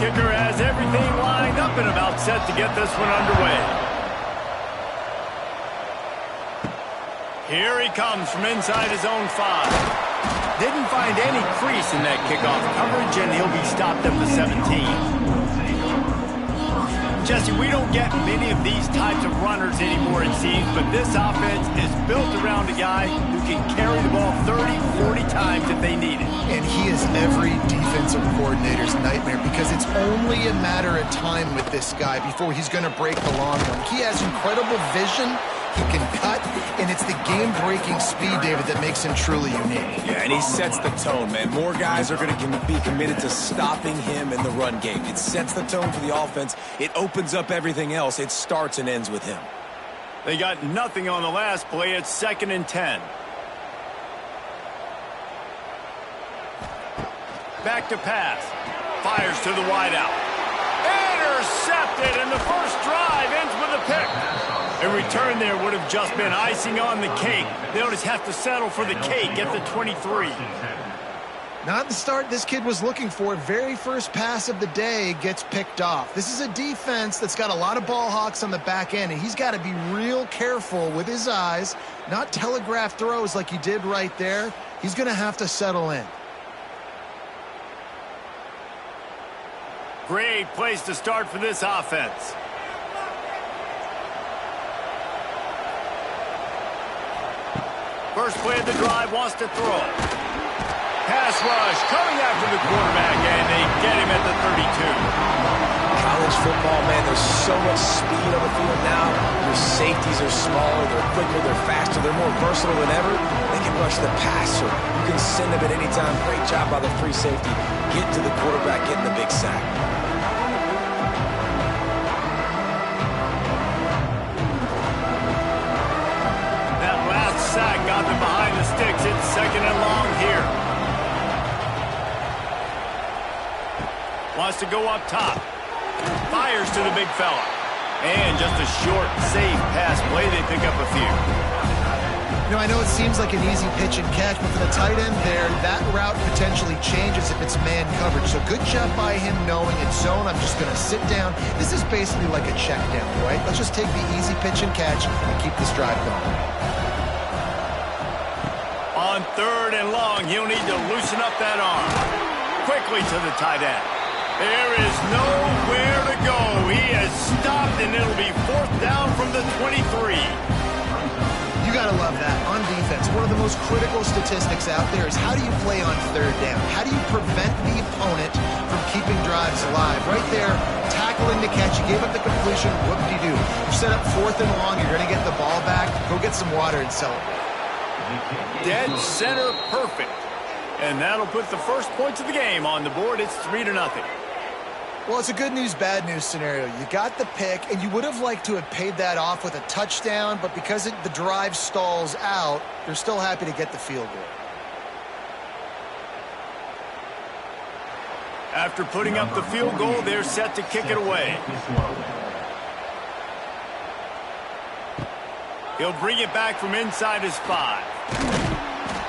kicker has everything lined up and about set to get this one underway. Here he comes from inside his own 5. Didn't find any crease in that kickoff coverage, and he'll be stopped at the 17. Jesse, we don't get many of these types of runners anymore, it seems, but this offense is built around a guy who can carry the ball 30, 40 times if they need it. And he is every defensive coordinator's nightmare because it's only a matter of time with this guy before he's going to break the long one. He has incredible vision. He can cut, and it's the game-breaking speed, David, that makes him truly unique. Yeah, and he sets the tone, man. More guys are going to be committed to stopping him in the run game. It sets the tone for the offense. It opens up everything else. It starts and ends with him. They got nothing on the last play. It's 2nd and 10. Back to pass. Fires to the wideout. Intercepted, and the first drive ends with a pick. A return there would have just been icing on the cake. They'll just have to settle for the cake at the 23. Not the start this kid was looking for. Very first pass of the day gets picked off. This is a defense that's got a lot of ball hawks on the back end, and he's got to be real careful with his eyes, not telegraph throws like he did right there. He's going to have to settle in. Great place to start for this offense. First play of the drive, wants to throw. Pass rush coming after the quarterback, and they get him at the 32. College football, man, there's so much speed on the field now. Your safeties are smaller, they're quicker, they're faster, they're more versatile than ever. They can rush the passer. You can send them at any time. Great job by the free safety. Get to the quarterback, getting the big sack. Sack got them behind the sticks. It's 2nd and long here. Wants to go up top. Fires to the big fella. And just a short, safe pass play. They pick up a few. You know, I know it seems like an easy pitch and catch, but for the tight end there, that route potentially changes if it's man coverage. So good job by him knowing it's zone. I'm just going to sit down. This is basically like a check down, right? Let's just take the easy pitch and catch and keep this drive going. On 3rd and long, he'll need to loosen up that arm. Quickly to the tight end. There is nowhere to go. He has stopped, and it'll be 4th down from the 23. You got to love that. On defense, one of the most critical statistics out there is how do you play on 3rd down? How do you prevent the opponent from keeping drives alive? Right there, tackling the catch. You gave up the completion. What did you do? You set up 4th and long. You're going to get the ball back. Go get some water and celebrate. Dead center perfect. And that'll put the first points of the game on the board. It's 3-0. Well, it's a good news, bad news scenario. You got the pick, and you would have liked to have paid that off with a touchdown, but because the drive stalls out, they're still happy to get the field goal. After putting up the field goal, they're set to kick it away. He'll bring it back from inside his 5.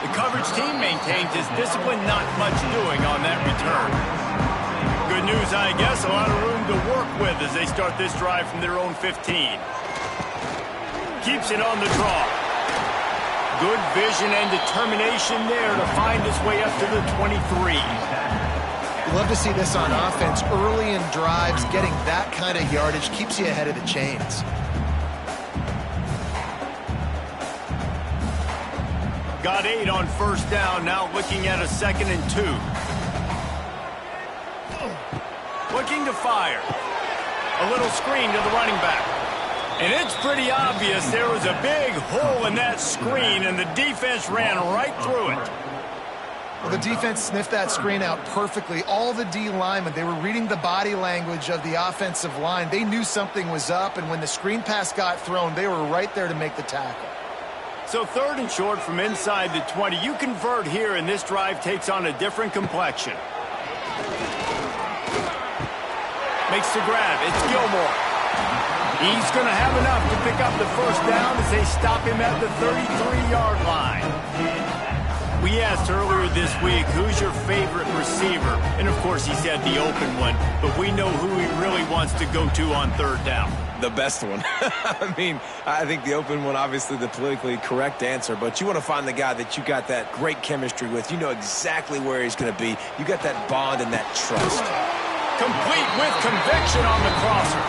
The coverage team maintains his discipline, not much doing on that return. Good news, I guess, a lot of room to work with as they start this drive from their own 15. Keeps it on the draw. Good vision and determination there to find his way up to the 23. You love to see this on offense. Early in drives, getting that kind of yardage keeps you ahead of the chains. Got 8 on 1st down, now looking at a 2nd and 2. Looking to fire. A little screen to the running back. And it's pretty obvious there was a big hole in that screen, and the defense ran right through it. Well, the defense sniffed that screen out perfectly. All the D linemen, they were reading the body language of the offensive line. They knew something was up, and when the screen pass got thrown, they were right there to make the tackle. So 3rd and short from inside the 20. You convert here, and this drive takes on a different complexion. Makes the grab. It's Gilmore. He's going to have enough to pick up the 1st down as they stop him at the 33-yard line. We asked earlier this week, who's your favorite receiver? And, of course, he said the open one. But we know who he really wants to go to on third down. The best one. I mean, I think the open one, obviously the politically correct answer, but you want to find the guy that you got that great chemistry with. You know exactly where he's going to be. You got that bond and that trust. Complete with conviction on the crosser.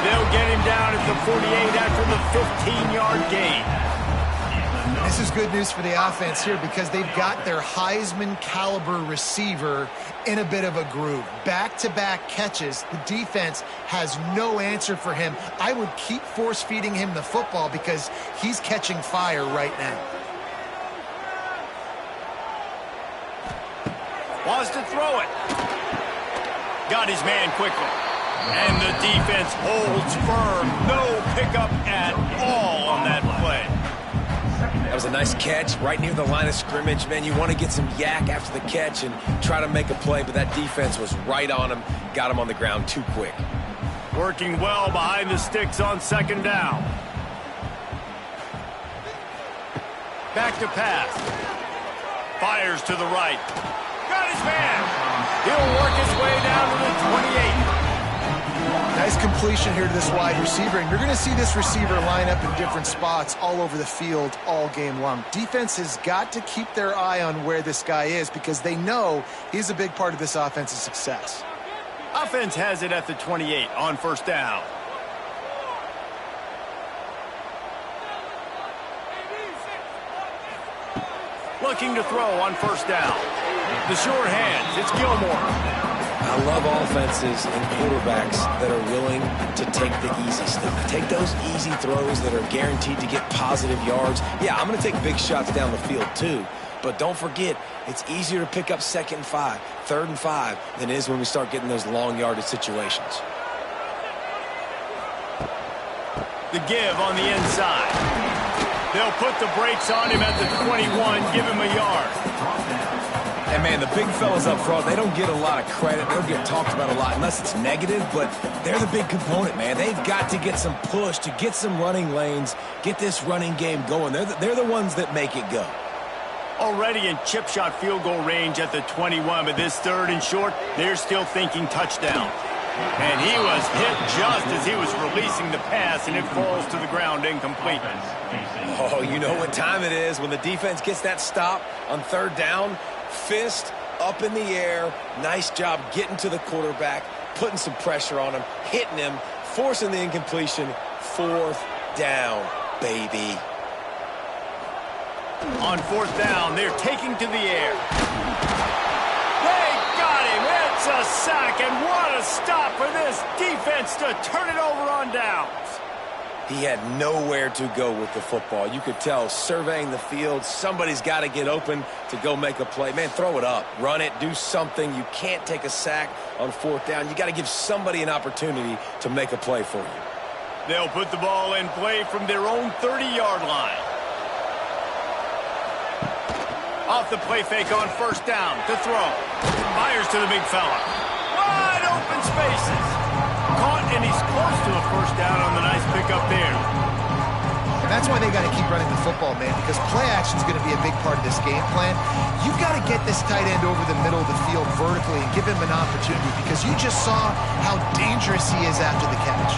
They'll get him down at the 48 after the 15-yard gain. This is good news for the offense here because they've got their Heisman-caliber receiver in a bit of a groove. Back-to-back catches. The defense has no answer for him. I would keep force-feeding him the football because he's catching fire right now. Wants to throw it. Got his man quickly. And the defense holds firm. No pickup at all on that play. That was a nice catch right near the line of scrimmage. Man, you want to get some yak after the catch and try to make a play, but that defense was right on him. Got him on the ground too quick. Working well behind the sticks on second down. Back to pass. Fires to the right. Got his man. He'll work his way down to the 28. Nice completion here to this wide receiver, and you're going to see this receiver line up in different spots all over the field all game long. Defense has got to keep their eye on where this guy is because they know he's a big part of this offense's success. Offense has it at the 28 on first down. Looking to throw on first down. The short hands, it's Gilmore. I love offenses and quarterbacks that are willing to take the easy stuff. Take those easy throws that are guaranteed to get positive yards. Yeah, I'm going to take big shots down the field too. But don't forget, it's easier to pick up 2nd and 5, 3rd and 5 than it is when we start getting those long yardage situations. The give on the inside. They'll put the brakes on him at the 21, give him a yard. And, man, the big fellas up front, they don't get a lot of credit. They don't get talked about a lot unless it's negative, but they're the big component, man. They've got to get some push, to get some running lanes, get this running game going. They're the ones that make it go. Already in chip shot field goal range at the 21, but this 3rd and short, they're still thinking touchdown. And he was hit just as he was releasing the pass, and it falls to the ground incomplete. Oh, you know what time it is when the defense gets that stop on 3rd down. Fist up in the air. Nice job getting to the quarterback, putting some pressure on him, hitting him, forcing the incompletion. 4th down, baby. On 4th down, they're taking to the air. They got him. It's a sack, and what a stop for this defense to turn it over on downs. He had nowhere to go with the football. You could tell surveying the field, somebody's got to get open to go make a play. Man, throw it up, run it, do something. You can't take a sack on 4th down. You got to give somebody an opportunity to make a play for you. They'll put the ball in play from their own 30-yard line. Off the play fake on 1st down to throw. Fires to the big fella. Wide open spaces. Caught, and he's close to a 1st down on the nice pickup there. And that's why they got to keep running the football, man, because play action is going to be a big part of this game plan. You've got to get this tight end over the middle of the field vertically and give him an opportunity because you just saw how dangerous he is after the catch.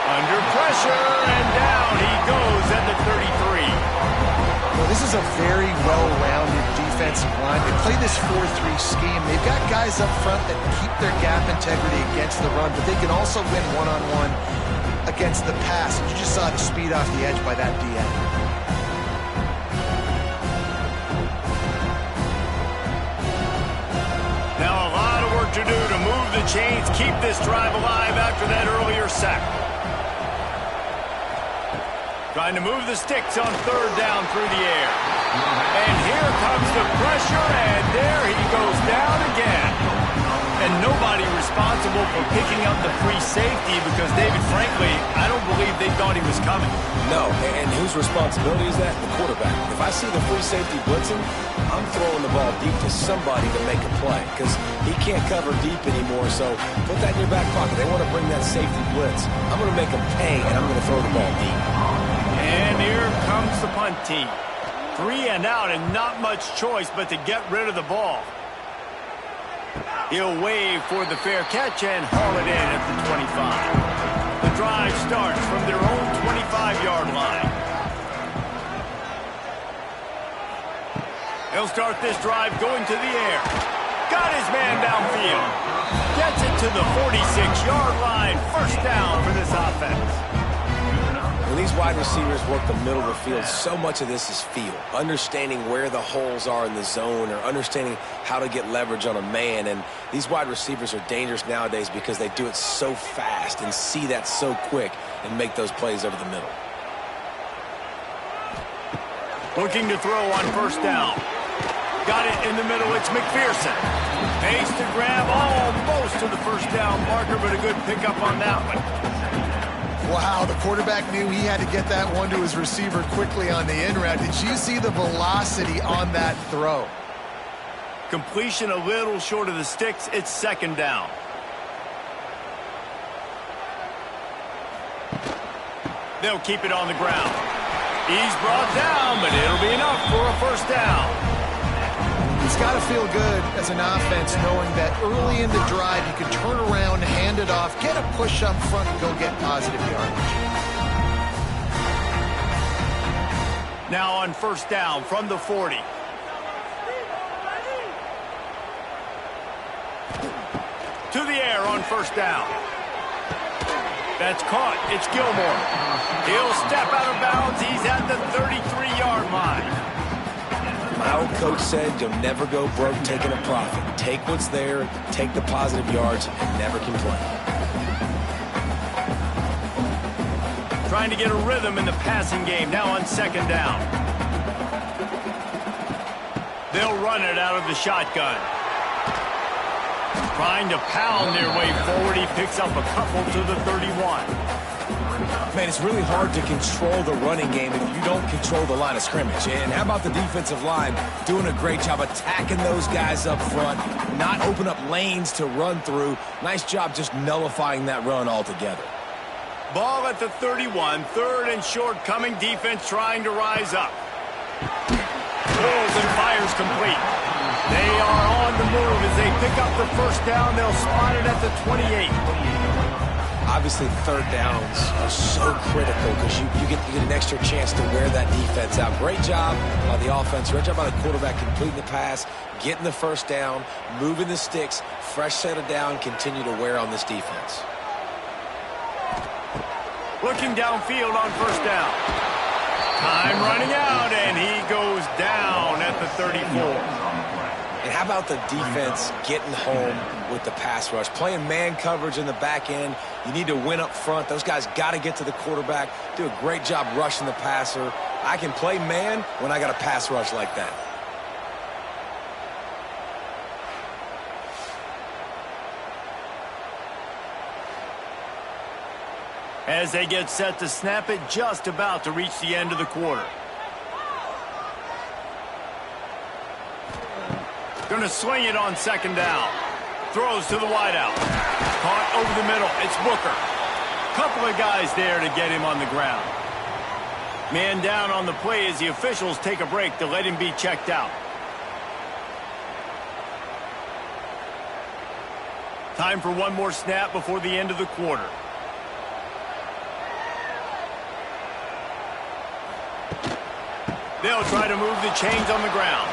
Under pressure, and down he goes at the 33. Well, this is a very well-rounded defensive line. They play this 4-3 scheme. They've got guys up front that keep their gap integrity against the run, but they can also win one-on-one against the pass. You just saw the speed off the edge by that DN. Now a lot of work to do to move the chains, keep this drive alive after that earlier sack. Trying to move the sticks on 3rd down through the air. And here comes the pressure, and there he goes down again. And nobody responsible responsible for picking up the free safety because, David, frankly, I don't believe they thought he was coming. No, and whose responsibility is that? The quarterback. If I see the free safety blitzing, I'm throwing the ball deep to somebody to make a play because he can't cover deep anymore, so put that in your back pocket. They want to bring that safety blitz. I'm going to make them pay, and I'm going to throw the ball deep. And here comes the punt team. 3 and out and not much choice but to get rid of the ball. He'll wave for the fair catch and haul it in at the 25. The drive starts from their own 25-yard line. He'll start this drive going to the air. Got his man downfield. Gets it to the 46-yard line. First down for this offense. When these wide receivers work the middle of the field, so much of this is feel. Understanding where the holes are in the zone or understanding how to get leverage on a man. And these wide receivers are dangerous nowadays because they do it so fast and see that so quick and make those plays over the middle. Looking to throw on first down. Got it in the middle. It's McPherson. Pace to grab almost to the first down marker, but a good pickup on that one. Wow, the quarterback knew he had to get that one to his receiver quickly on the in route. Did you see the velocity on that throw? Completion a little short of the sticks. It's second down. They'll keep it on the ground. He's brought down, but it'll be enough for a first down. It's got to feel good as an offense knowing that early in the drive you can turn around, hand it off, get a push up front, and go get positive yardage. Now on first down from the 40. To the air on first down. That's caught. It's Gilmore. He'll step out of bounds. He's at the 33-yard line. My old coach said you'll never go broke taking a profit. Take what's there, take the positive yards, and never complain. Trying to get a rhythm in the passing game now on second down. They'll run it out of the shotgun. Trying to pound their way forward. He picks up a couple to the 31. Man, it's really hard to control the running game if you don't control the line of scrimmage. And how about the defensive line doing a great job attacking those guys up front, not open up lanes to run through. Nice job just nullifying that run altogether. Ball at the 31, third and short coming. Defense trying to rise up. Pulls and fires complete. They are on the move as they pick up the first down. They'll spot it at the 28. Obviously, third downs are so critical because you get an extra chance to wear that defense out. Great job by the offense. Great job by the quarterback completing the pass, getting the first down, moving the sticks, fresh set of down, continue to wear on this defense. Looking downfield on first down. Time running out, and he goes down at the 34. And how about the defense getting home with the pass rush? Playing man coverage in the back end. You need to win up front. Those guys got to get to the quarterback. Do a great job rushing the passer. I can play man when I got a pass rush like that. As they get set to snap it, just about to reach the end of the quarter. Going to swing it on second down. Throws to the wideout. Caught over the middle. It's Booker. Couple of guys there to get him on the ground. Man down on the play as the officials take a break to let him be checked out. Time for one more snap before the end of the quarter. They'll try to move the chains on the ground.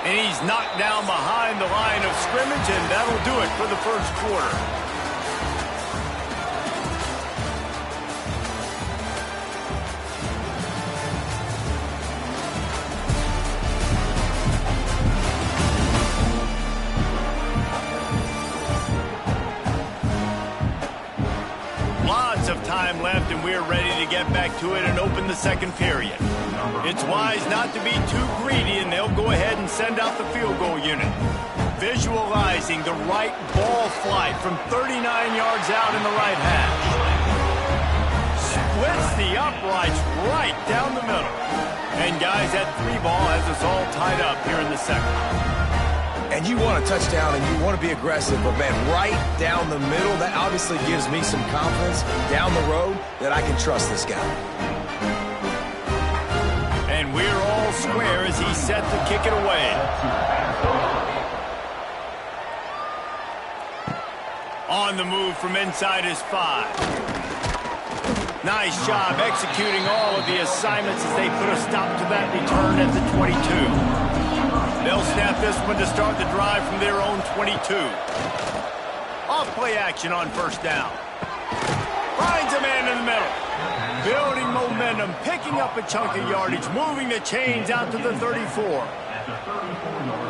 And he's knocked down behind the line of scrimmage, and that'll do it for the first quarter. Lots of time left, and we're ready to get back to it and open the second period. It's wise not to be too greedy, and they'll go ahead and send out the field goal unit. Visualizing the right ball flight from 39 yards out in the right hash. Splits the uprights right down the middle. And guys, that 3-ball has us all tied up here in the second. And you want a touchdown and you want to be aggressive, but man, right down the middle, that obviously gives me some confidence down the road that I can trust this guy. And we're all square as he's set to kick it away. On the move from inside his 5. Nice job executing all of the assignments as they put a stop to that return at the 22. They'll snap this one to start the drive from their own 22. Off play action on first down. Finds a man in the middle. Building momentum, picking up a chunk of yardage, moving the chains out to the 34.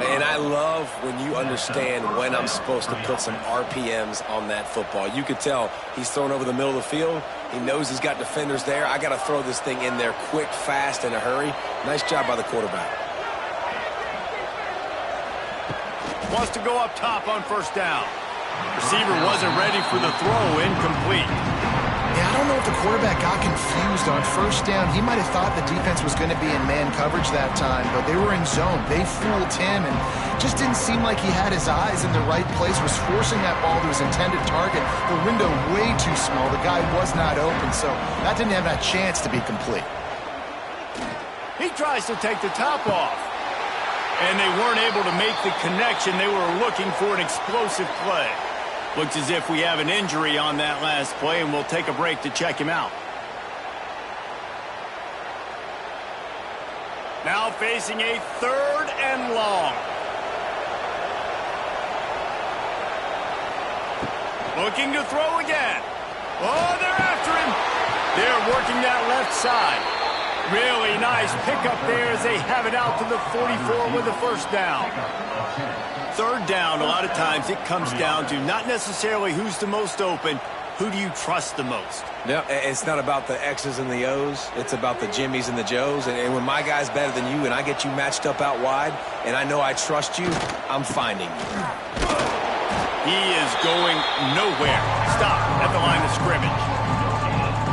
And I love when you understand when I'm supposed to put some RPMs on that football. You could tell he's thrown over the middle of the field. He knows he's got defenders there. I got to throw this thing in there quick, fast, in a hurry. Nice job by the quarterback. Wants to go up top on first down. Receiver wasn't ready for the throw, incomplete. Yeah, I don't know if the quarterback got confused on first down. He might have thought the defense was going to be in man coverage that time, but they were in zone. They fooled him and just didn't seem like he had his eyes in the right place, was forcing that ball to his intended target. The window way too small. The guy was not open, so that didn't have a chance to be complete. He tries to take the top off, and they weren't able to make the connection. They were looking for an explosive play. Looks as if we have an injury on that last play, and we'll take a break to check him out. Now facing a 3rd and long. Looking to throw again. Oh, they're after him. They're working that left side. Really nice pickup there as they have it out to the 44 with the first down. 3rd down, a lot of times it comes down to not necessarily who's the most open, who do you trust the most? Yeah, it's not about the X's and the O's. It's about the Jimmys and the Joes. And when my guy's better than you and I get you matched up out wide and I know I trust you, I'm finding you. He is going nowhere. Stop at the line of scrimmage.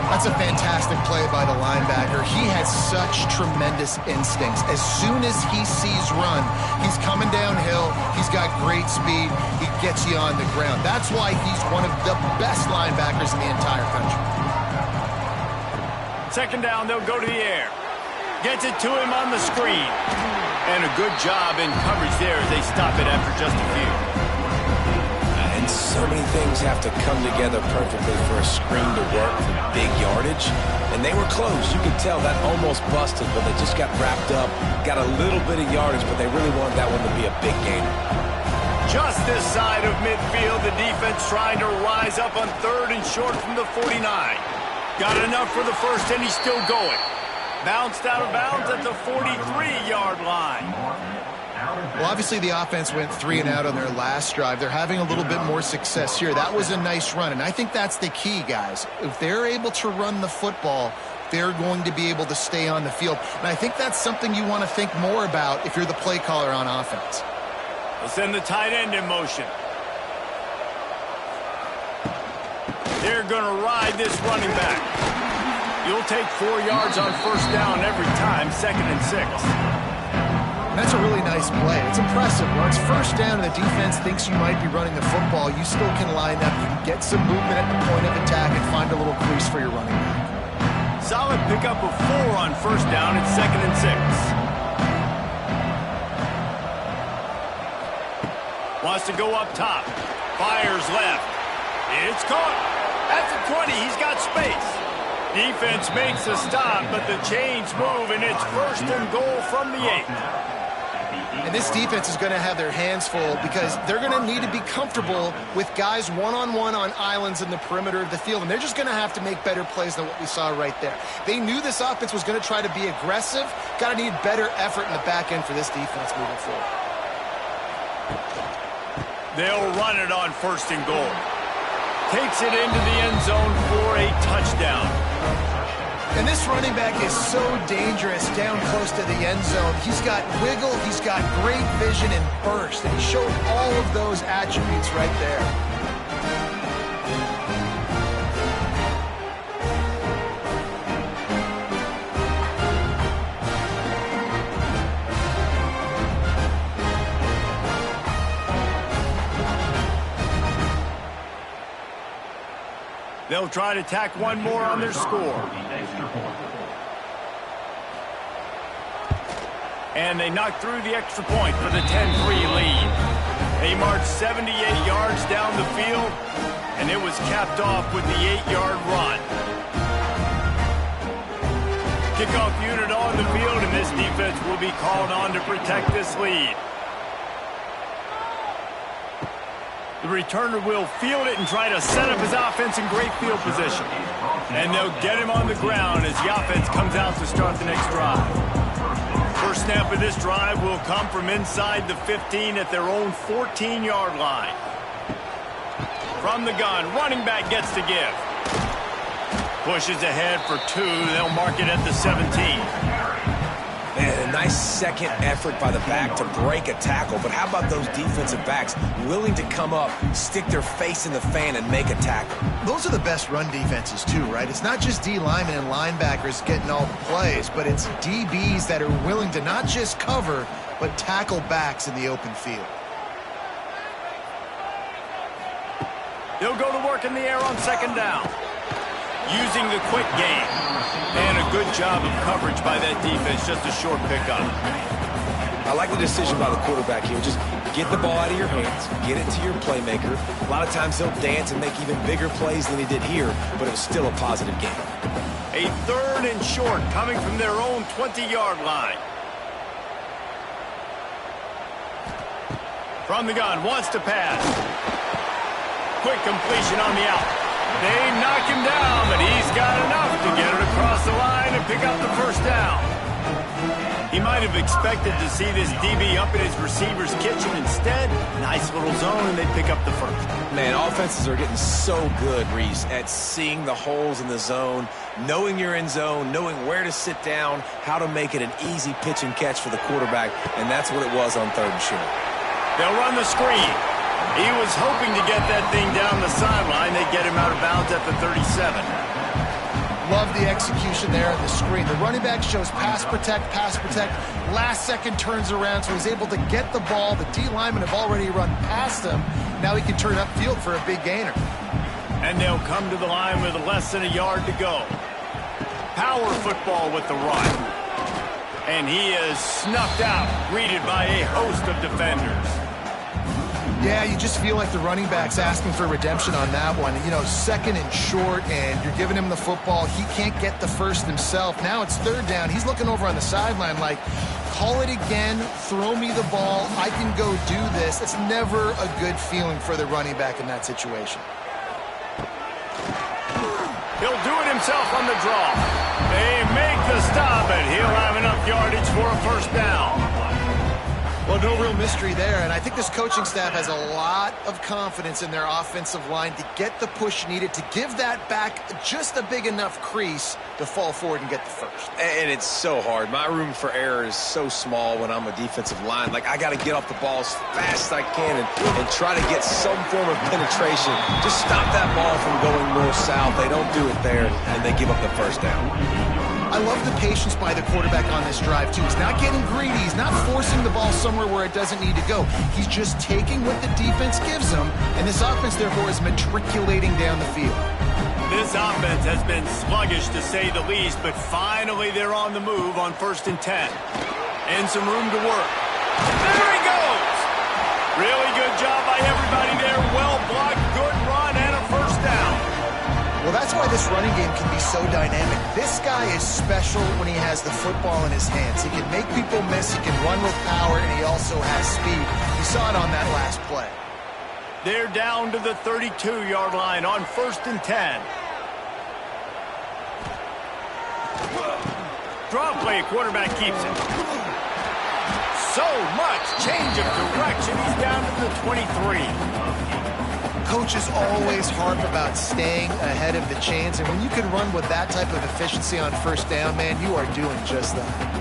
That's a fantastic play by the linebacker. He has such tremendous instincts. As soon as he sees run, he's coming downhill. He's got great speed. He gets you on the ground. That's why he's one of the best linebackers in the entire country. 2nd down, they'll go to the air. Gets it to him on the screen. And a good job in coverage there as they stop it after just a few. And so many things have to come together perfectly for a screen to work for big yardage. And they were close. You could tell that almost busted, but they just got wrapped up, got a little bit of yardage, but they really wanted that one to be a big gain. Just this side of midfield, the defense trying to rise up on 3rd and short from the 49. Got enough for the first, and he's still going. Bounced out of bounds at the 43-yard line. Well, obviously the offense went 3 and out on their last drive. They're having a little bit more success here. That was a nice run, and I think that's the key, guys. If they're able to run the football, they're going to be able to stay on the field. And I think that's something you want to think more about if you're the play caller on offense. We'll send the tight end in motion. They're going to ride this running back. You'll take 4 yards on first down every time, 2nd and 6. That's a really nice play. It's impressive. When it's first down and the defense thinks you might be running the football, you still can line up. You can get some movement at the point of attack and find a little crease for your running back. Solid pickup of 4 on first down. It's 2nd and 6. Wants to go up top. Fires left. It's caught. At the 20, he's got space. Defense makes a stop, but the chains move, and it's 1st and goal from the 8. And this defense is going to have their hands full because they're going to need to be comfortable with guys one-on-one on islands in the perimeter of the field. And they're just going to have to make better plays than what we saw right there. They knew this offense was going to try to be aggressive. Got to need better effort in the back end for this defense moving forward. They'll run it on 1st and goal. Takes it into the end zone for a touchdown. And this running back is so dangerous down close to the end zone. He's got wiggle, he's got great vision and burst, and he showed all of those attributes right there. They'll try to tack one more on their score. And they knock through the extra point for the 10-3 lead. They marched 78 yards down the field, and it was capped off with the 8-yard run. Kickoff unit on the field, and this defense will be called on to protect this lead. The returner will field it and try to set up his offense in great field position. And they'll get him on the ground as the offense comes out to start the next drive. First snap of this drive will come from inside the 15 at their own 14-yard line. From the gun, running back gets to give. Pushes ahead for 2. They'll mark it at the 17. Man, a nice second effort by the back to break a tackle. But how about those defensive backs willing to come up, stick their face in the fan, and make a tackle? Those are the best run defenses, too, right? It's not just D linemen and linebackers getting all the plays, but it's DBs that are willing to not just cover, but tackle backs in the open field. They'll go to work in the air on second down. Using the quick game. And a good job of coverage by that defense, just a short pickup. I like the decision by the quarterback here. Just get the ball out of your hands, get it to your playmaker. A lot of times he'll dance and make even bigger plays than he did here, but it was still a positive game. A 3rd and short coming from their own 20-yard line. From the gun, wants to pass. Quick completion on the out. They knock him down, but he's got enough to get it across the line and pick up the first down. He might have expected to see this DB up in his receiver's kitchen. Instead, nice little zone, and they pick up the first. Man, offenses are getting so good, Reese, at seeing the holes in the zone, knowing your end zone, knowing where to sit down, how to make it an easy pitch and catch for the quarterback, and that's what it was on 3rd and short. They'll run the screen. He was hoping to get that thing down the sideline. They get him out of bounds at the 37. Love the execution there on the screen. The running back shows pass protect. Last second turns around, so he's able to get the ball. The D linemen have already run past him. Now he can turn upfield for a big gainer. And they'll come to the line with less than a yard to go. Power football with the run. And he is snuffed out, greeted by a host of defenders. Yeah, you just feel like the running back's asking for redemption on that one. You know, 2nd and short, and you're giving him the football. He can't get the first himself. Now it's 3rd down. He's looking over on the sideline like, call it again, throw me the ball, I can go do this. It's never a good feeling for the running back in that situation. He'll do it himself on the draw. They make the stop, and he'll have enough yardage for a first down. Well, no real mystery there, and I think this coaching staff has a lot of confidence in their offensive line to get the push needed to give that back just a big enough crease to fall forward and get the first. And it's so hard. My room for error is so small when I'm a defensive line. Like, I got to get off the ball as fast as I can and try to get some form of penetration. Just stop that ball from going north-south. They don't do it there, and they give up the first down. I love the patience by the quarterback on this drive, too. He's not getting greedy. He's not forcing the ball somewhere where it doesn't need to go. He's just taking what the defense gives him, and this offense, therefore, is matriculating down the field. This offense has been sluggish, to say the least, but finally they're on the move on 1st and 10. And some room to work. There he goes! Really good job by everybody there. Well blocked, good run, and a first down. Well, that's why this running game can be so dynamic. This guy is special when he has the football in his hands. He can make people miss, he can run with power, and he also has speed. You saw it on that last play. They're down to the 32-yard line on 1st and 10. Draw play, quarterback keeps it. So much change of direction. He's down to the 23. Coaches always harp about staying ahead of the chains, and when you can run with that type of efficiency on first down, man, you are doing just that.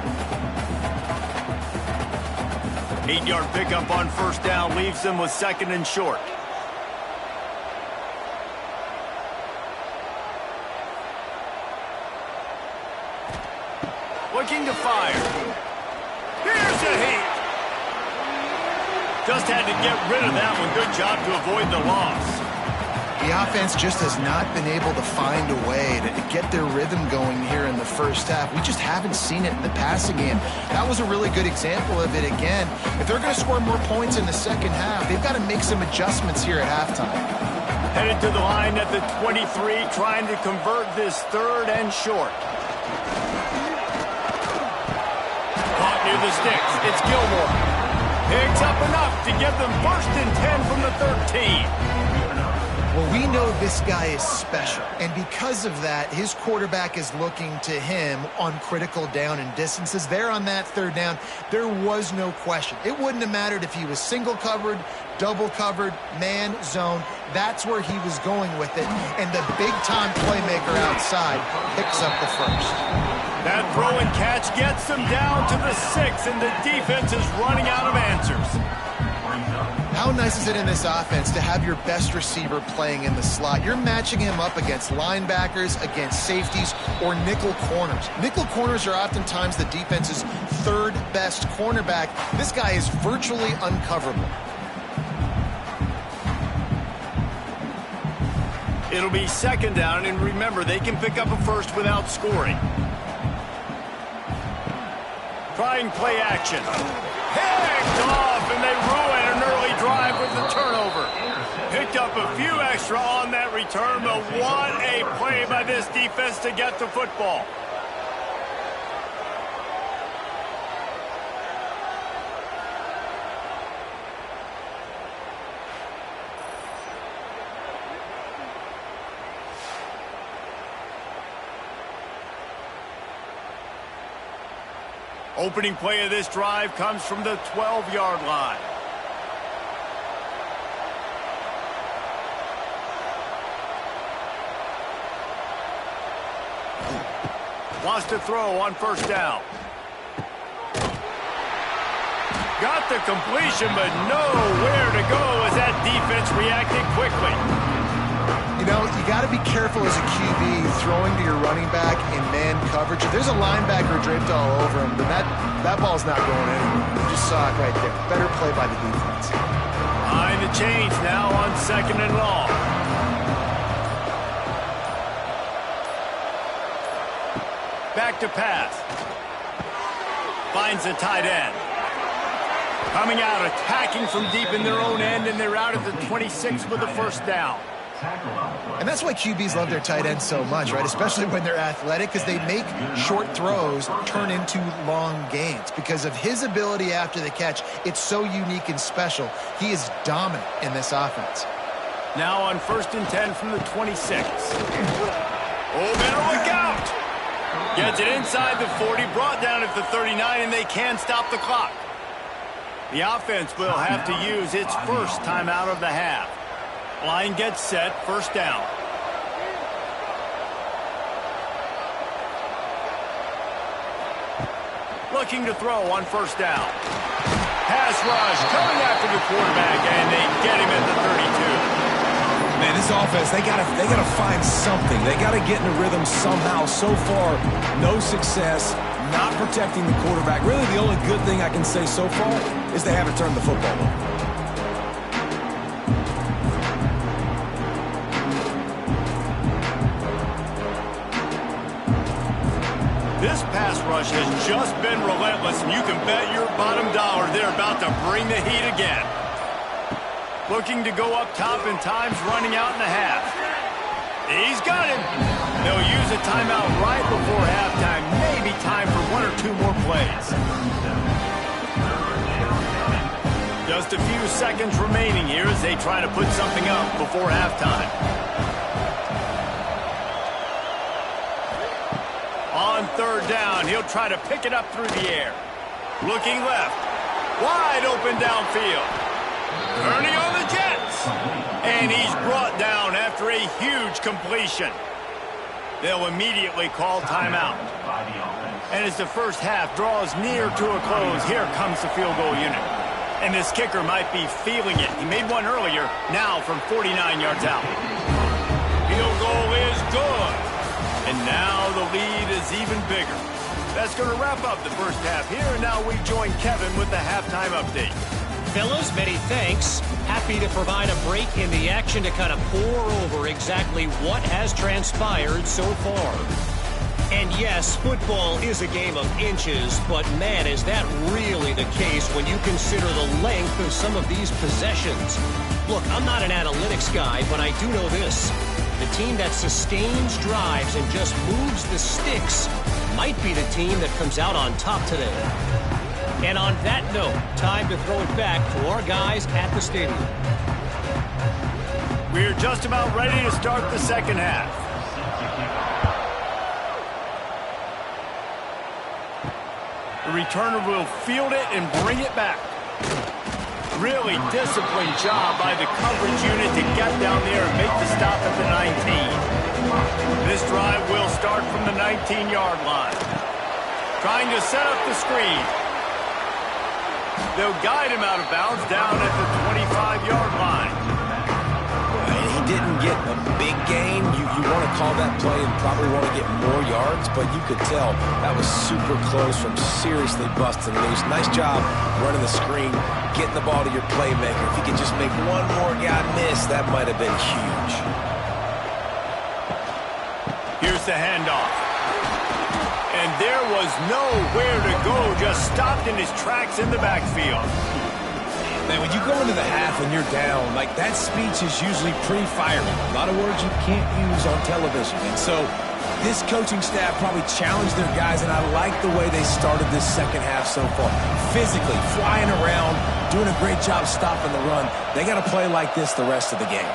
8-yard pickup on first down leaves them with 2nd and short. Looking to fire. Here's a heat. Just had to get rid of that one. Good job to avoid the loss. The offense just has not been able to find a way to get their rhythm going here in the first half. We just haven't seen it in the passing game. That was a really good example of it again. If they're going to score more points in the second half, they've got to make some adjustments here at halftime. Headed to the line at the 23, trying to convert this 3rd and short. Caught near the sticks. It's Gilmore. Picks up enough to give them 1st and 10 from the 13. Well, we know this guy is special, and because of that, his quarterback is looking to him on critical down and distances. There on that 3rd down, there was no question. It wouldn't have mattered if he was single covered, double covered, man, zone. That's where he was going with it, and the big-time playmaker outside picks up the 1st. That throw and catch gets them down to the 6, and the defense is running out of answers. How nice is it in this offense to have your best receiver playing in the slot? You're matching him up against linebackers, against safeties, or nickel corners. Nickel corners are oftentimes the defense's 3rd best cornerback. This guy is virtually uncoverable. It'll be 2nd down, and remember, they can pick up a 1st without scoring. Trying play action. Picked off, and they ruin an early drive with the turnover. Picked up a few extra on that return, but what a play by this defense to get the football. Opening play of this drive comes from the 12-yard line. Wants to throw on first down. Got the completion, but nowhere to go as that defense reacted quickly. You know, you got to be careful as a QB throwing to your running back in man coverage. If there's a linebacker draped all over him, then that ball's not going anywhere. You just saw it right there. Better play by the defense. Behind the chains now on 2nd and long. Back to pass. Finds the tight end. Coming out, attacking from deep in their own end, and they're out at the 26 with the 1st down. And that's why QBs love their tight ends so much, right? Especially when they're athletic, because they make short throws turn into long gains. Because of his ability after the catch, it's so unique and special. He is dominant in this offense. Now on 1st and 10 from the 26. Oh, better look out! Gets it inside the 40, brought down at the 39, and they can stop the clock. The offense will have to use its 1st timeout of the half. Line gets set, 1st down. Looking to throw on 1st down. Pass rush, coming after the quarterback, and they get him at the 32. Man, this offense, they gotta find something. They gotta get in a rhythm somehow. So far, no success, not protecting the quarterback. Really, the only good thing I can say so far is they haven't turned the football over. This pass rush has just been relentless, and you can bet your bottom dollar they're about to bring the heat again. Looking to go up top, and time's running out in the half. He's got him. They'll use a timeout right before halftime. Maybe time for 1 or 2 more plays. Just a few seconds remaining here as they try to put something up before halftime. On 3rd down, he'll try to pick it up through the air. Looking left. Wide open downfield. Turning on the Jets. And he's brought down after a huge completion. They'll immediately call timeout. And as the first half draws near to a close, here comes the field goal unit. And this kicker might be feeling it. He made one earlier, now from 49 yards out. Field goal is good. And now the lead is even bigger. That's going to wrap up the first half here. And now we join Kevin with the halftime update. Fellas, many thanks. Happy to provide a break in the action to kind of pour over exactly what has transpired so far. And yes, football is a game of inches, but man, is that really the case when you consider the length of some of these possessions. Look, I'm not an analytics guy, but I do know this. The team that sustains drives and just moves the sticks might be the team that comes out on top today. And on that note, time to throw it back to our guys at the stadium. We're just about ready to start the second half. The returner will field it and bring it back. Really disciplined job by the coverage unit to get down there and make the stop at the 19. This drive will start from the 19-yard line. Trying to set up the screen. They'll guide him out of bounds down at the 25-yard line. And he didn't get a big gain. You want to call that play and probably want to get more yards, but you could tell that was super close from seriously busting loose. Nice job running the screen, getting the ball to your playmaker. If he could just make one more guy miss, that might have been huge. Here's the handoff. And there was nowhere to go, just stopped in his tracks in the backfield. Man, when you go into the half and you're down, like that speech is usually pretty fiery. A lot of words you can't use on television. And so this coaching staff probably challenged their guys, and I like the way they started this second half so far. Physically, flying around, doing a great job stopping the run. They got to play like this the rest of the game.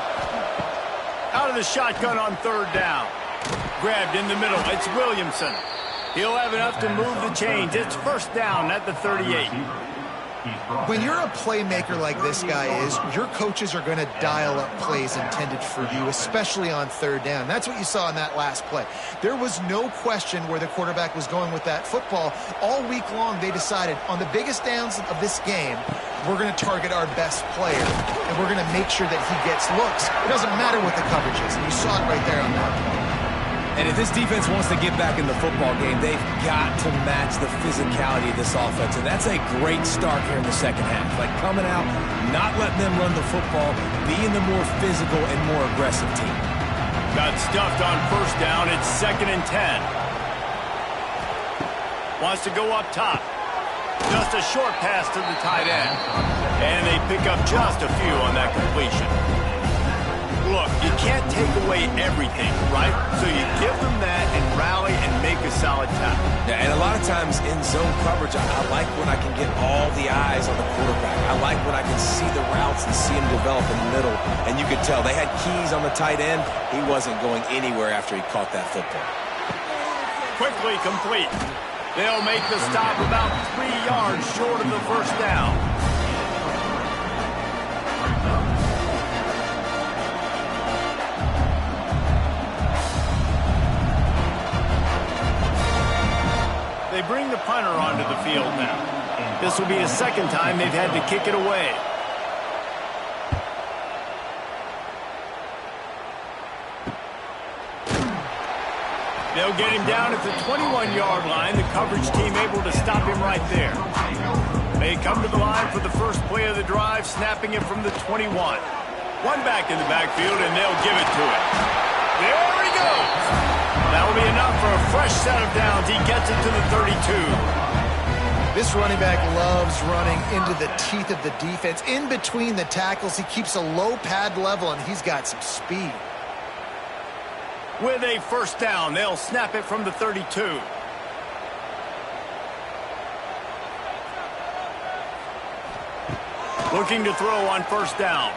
Out of the shotgun on third down. Grabbed in the middle. It's Williamson. He'll have enough to move the chains. It's first down at the 38. When you're a playmaker like this guy is, your coaches are going to dial up plays intended for you, especially on third down. That's what you saw in that last play. There was no question where the quarterback was going with that football. All week long, they decided on the biggest downs of this game, we're going to target our best player, and we're going to make sure that he gets looks. It doesn't matter what the coverage is, and you saw it right there on that play. And if this defense wants to get back in the football game, they've got to match the physicality of this offense. And that's a great start here in the second half. Like coming out, not letting them run the football, being the more physical and more aggressive team. Got stuffed on first down. It's 2nd and 10. Wants to go up top. Just a short pass to the tight end. And they pick up just a few on that completion. Look, you can't take away everything, right? So you give them that and rally and make a solid tackle. Yeah, and a lot of times in zone coverage, I like when I can get all the eyes on the quarterback. I like when I can see the routes and see him develop in the middle. And you could tell they had keys on the tight end. He wasn't going anywhere after he caught that football. Quickly complete. They'll make the stop about 3 yards short of the first down. They bring the punter onto the field now. This will be the second time they've had to kick it away. They'll get him down at the 21-yard line. The coverage team able to stop him right there. They come to the line for the first play of the drive, snapping it from the 21. One back in the backfield, and they'll give it to him. There he goes. That'll be enough for a fresh set of downs. He gets it to the 32. This running back loves running into the teeth of the defense. In between the tackles, he keeps a low pad level, and he's got some speed. With a first down, they'll snap it from the 32. Looking to throw on first down.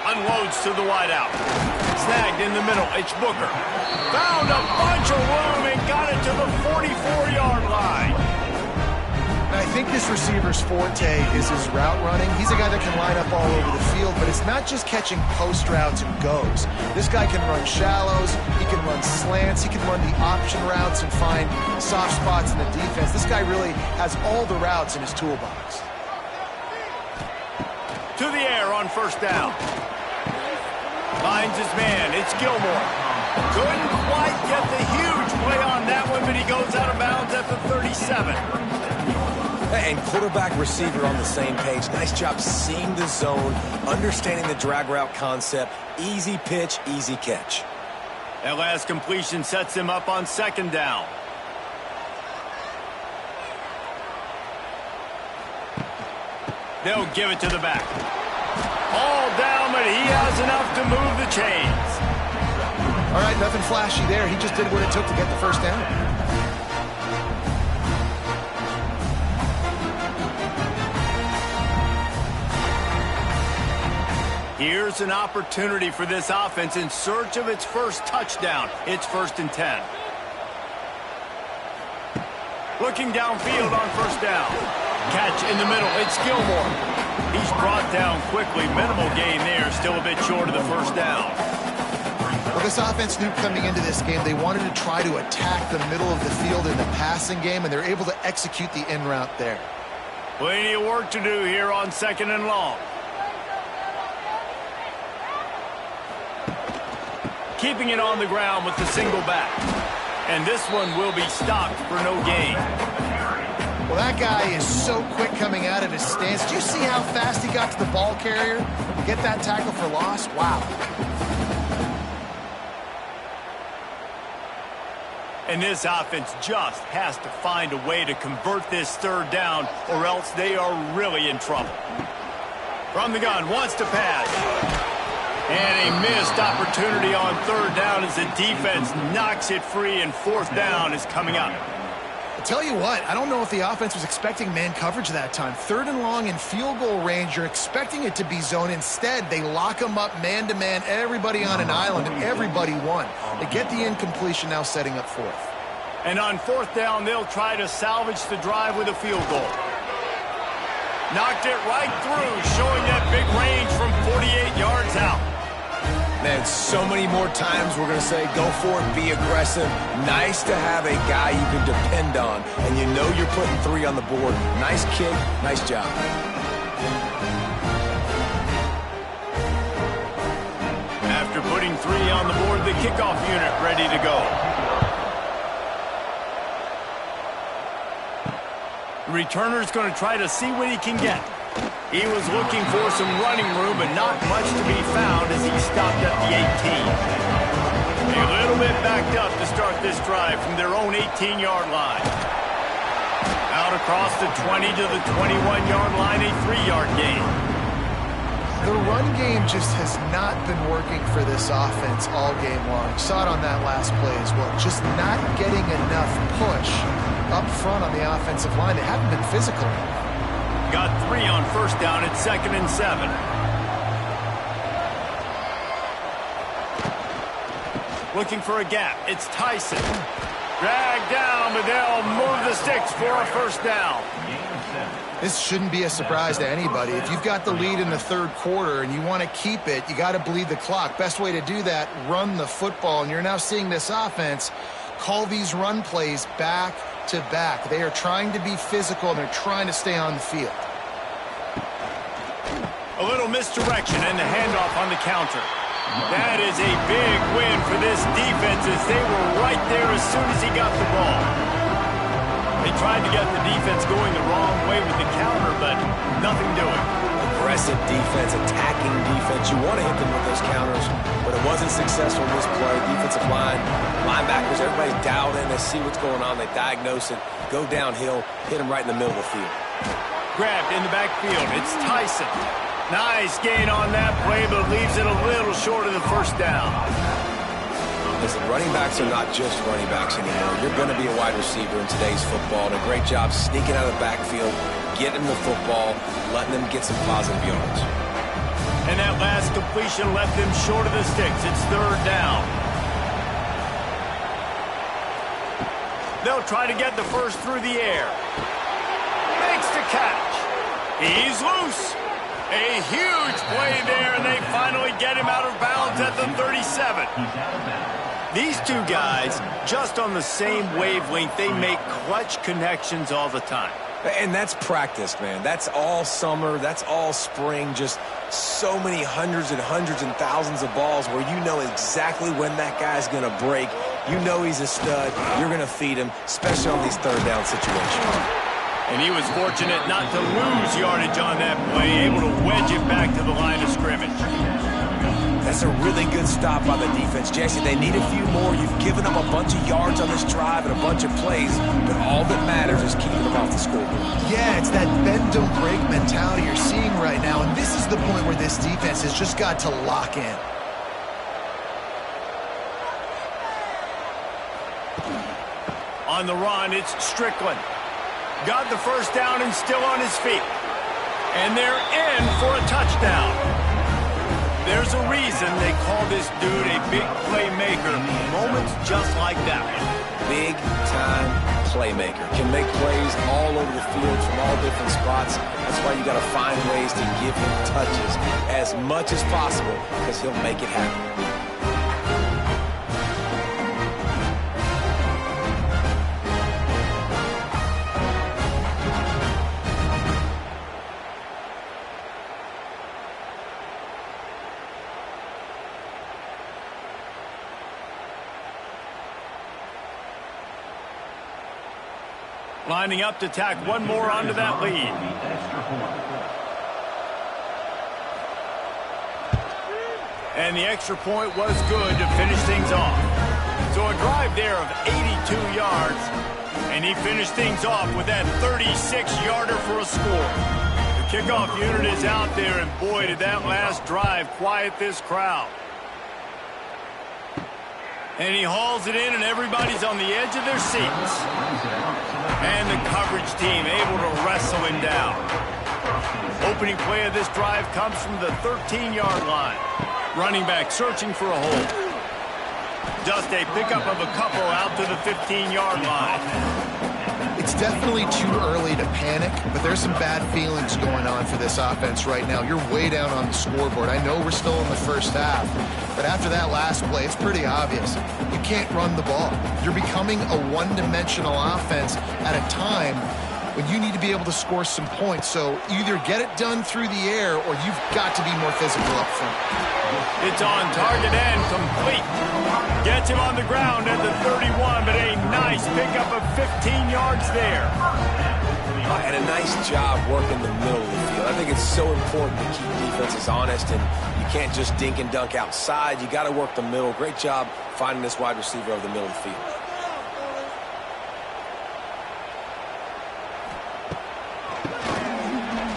Unloads to the wideout. Snagged in the middle. It's Booker. Found a bunch of room and got it to the 44-yard line. And I think this receiver's forte is his route running. He's a guy that can line up all over the field, but it's not just catching post routes and goes. This guy can run shallows, he can run slants, he can run the option routes and find soft spots in the defense. This guy really has all the routes in his toolbox. To the air on first down. Finds his man. It's Gilmore. Couldn't quite get the huge play on that one, but he goes out of bounds at the 37. And quarterback receiver on the same page. Nice job seeing the zone, understanding the drag route concept. Easy pitch, easy catch. That last completion sets him up on second down. They'll give it to the back. All down, but he has enough to move the chains. All right, nothing flashy there. He just did what it took to get the first down. Here's an opportunity for this offense in search of its first touchdown. It's 1st and 10. Looking downfield on first down. Catch in the middle. It's Gilmore. He's brought down quickly. Minimal gain there. Still a bit short of the first down. Well, this offense knew coming into this game they wanted to try to attack the middle of the field in the passing game, and they're able to execute the in route there. Plenty of work to do here on 2nd and long. Keeping it on the ground with the single back. And this one will be stopped for no gain. Well, that guy is so quick coming out of his stance. Did you see how fast he got to the ball carrier? Get that tackle for loss? Wow. And this offense just has to find a way to convert this third down, or else they are really in trouble. From the gun, wants to pass. And a missed opportunity on third down as the defense knocks it free, and 4th down is coming up. I'll tell you what, I don't know if the offense was expecting man coverage that time. 3rd and long in field goal range, you're expecting it to be zone. Instead, they lock them up man-to-man, everybody on an island, and everybody won. They get the incompletion, now setting up 4th. And on 4th down, they'll try to salvage the drive with a field goal. Knocked it right through, showing that big range from 48 yards out. Man, so many more times we're going to say, go for it, be aggressive. Nice to have a guy you can depend on, and you know you're putting 3 on the board. Nice kick, nice job. After putting 3 on the board, the kickoff unit ready to go. The returner's going to try to see what he can get. He was looking for some running room, but not much to be found as he stopped at the 18. A little bit backed up to start this drive from their own 18-yard line. Out across the 20 to the 21-yard line, a 3-yard gain. The run game just has not been working for this offense all game long. You saw it on that last play as well. Just not getting enough push up front on the offensive line. They haven't been physical enough. Got 3 on first down at 2nd and 7. Looking for a gap. It's Towson. Dragged down, but they'll move the sticks for a first down. This shouldn't be a surprise to anybody. If you've got the lead in the 3rd quarter and you want to keep it, you got to bleed the clock. Best way to do that, run the football. And you're now seeing this offense call these run plays back to back. They are trying to be physical, and they're trying to stay on the field. A little misdirection and the handoff on the counter. That is a big win for this defense as they were right there as soon as he got the ball. They tried to get the defense going the wrong way with the counter, but nothing doing. Aggressive defense, attacking defense. You want to hit them with those counters, but it wasn't successful in this play. Defensive line, linebackers, everybody's dialed in. They see what's going on. They diagnose it, go downhill, hit them right in the middle of the field. Grabbed in the backfield. It's Towson. Nice gain on that play, but leaves it a little short of the first down. Listen, running backs are not just running backs anymore. You're going to be a wide receiver in today's football, and a great job sneaking out of the backfield, getting the football, letting them get some positive yards. And that last completion left them short of the sticks. It's 3rd down. They'll try to get the first through the air. Makes catch. He's loose. A huge play there, and they finally get him out of bounds at the 37. These two guys, just on the same wavelength, they make clutch connections all the time. And that's practice, man. That's all summer. That's all spring. Just so many hundreds and thousands of balls where you know exactly when that guy's going to break. You know he's a stud. You're going to feed him, especially on these third down situations. And he was fortunate not to lose yardage on that play, able to wedge it back to the line of scrimmage. That's a really good stop by the defense, Jesse. They need a few more. You've given them a bunch of yards on this drive and a bunch of plays, but all that matters is keeping them off the scoreboard. Yeah, it's that bend don't break mentality you're seeing right now, and this is the point where this defense has just got to lock in. On the run, it's Strickland. Got the first down and still on his feet. And they're in for a touchdown. There's a reason they call this dude a big playmaker. Moments just like that one. Big-time playmaker. Can make plays all over the field from all different spots. That's why you got to find ways to give him touches as much as possible because he'll make it happen. Lining up to tack one more onto that lead. And the extra point was good to finish things off. So a drive there of 82 yards. And he finished things off with that 36-yarder for a score. The kickoff unit is out there, and boy, did that last drive quiet this crowd. And he hauls it in, and everybody's on the edge of their seats. And the coverage team able to wrestle him down. Opening play of this drive comes from the 13-yard line. Running back searching for a hole. Just a pickup of a couple out to the 15-yard line. It's definitely too early to panic, but there's some bad feelings going on for this offense right now. You're way down on the scoreboard. I know we're still in the first half, but after that last play, it's pretty obvious. You can't run the ball. You're becoming a one-dimensional offense at a time when you need to be able to score some points. So either get it done through the air or you've got to be more physical up front. It's on target and complete. Gets him on the ground at the 31, but a nice pickup of 15 yards there. And a nice job working the middle of the field. I think it's so important to keep defenses honest, and you can't just dink and dunk outside. You got to work the middle. Great job finding this wide receiver over the middle of the field.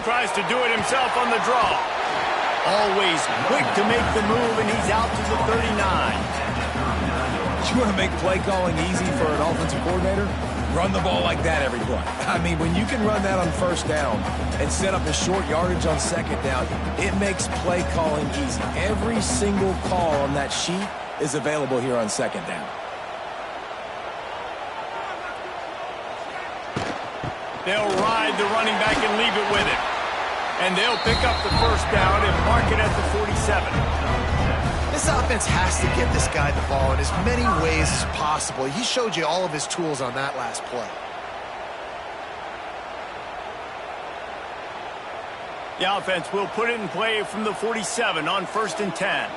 Tries to do it himself on the draw. Always quick to make the move, and he's out to the 39. You want to make play calling easy for an offensive coordinator? Run the ball like that every play. I mean, when you can run that on first down and set up a short yardage on second down, it makes play calling easy. Every single call on that sheet is available here on second down. They'll ride the running back and leave it with him. And they'll pick up the first down and mark it at the 47. This offense has to get this guy the ball in as many ways as possible. He showed you all of his tools on that last play. The offense will put it in play from the 47 on 1st and 10.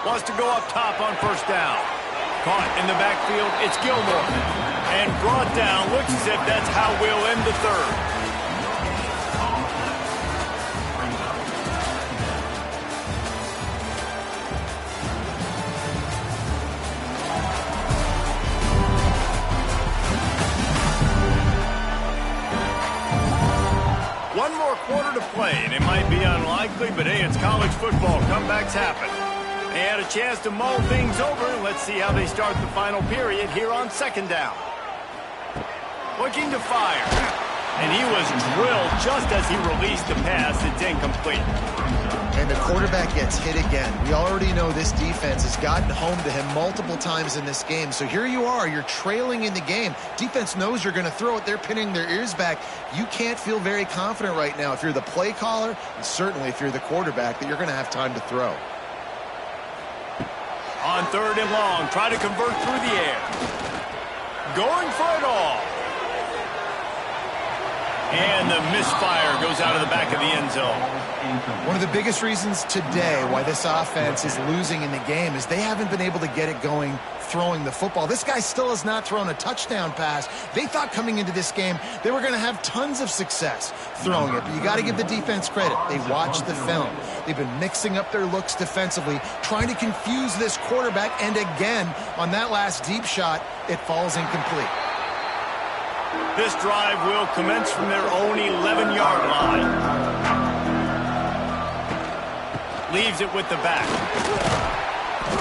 Wants to go up top on first down. Caught in the backfield, it's Gilmore. And brought down, looks as if that's how we'll end the third. One more quarter to play, and it might be unlikely, but hey, it's college football. Comebacks happen. They had a chance to mull things over. Let's see how they start the final period here on second down. Looking to fire. And he was drilled just as he released the pass. It's incomplete. And the quarterback gets hit again. We already know this defense has gotten home to him multiple times in this game. So here you are, you're trailing in the game. Defense knows you're going to throw it. They're pinning their ears back. You can't feel very confident right now if you're the play caller, and certainly if you're the quarterback, that you're going to have time to throw. On 3rd and long, try to convert through the air. Going for it all. And the misfire goes out of the back of the end zone. One of the biggest reasons today why this offense is losing in the game is they haven't been able to get it going throwing the football. This guy still has not thrown a touchdown pass. They thought coming into this game they were going to have tons of success throwing it, but you got to give the defense credit. They watched the film. They've been mixing up their looks defensively, trying to confuse this quarterback, and again, on that last deep shot, it falls incomplete. This drive will commence from their own 11-yard line. Leaves it with the back.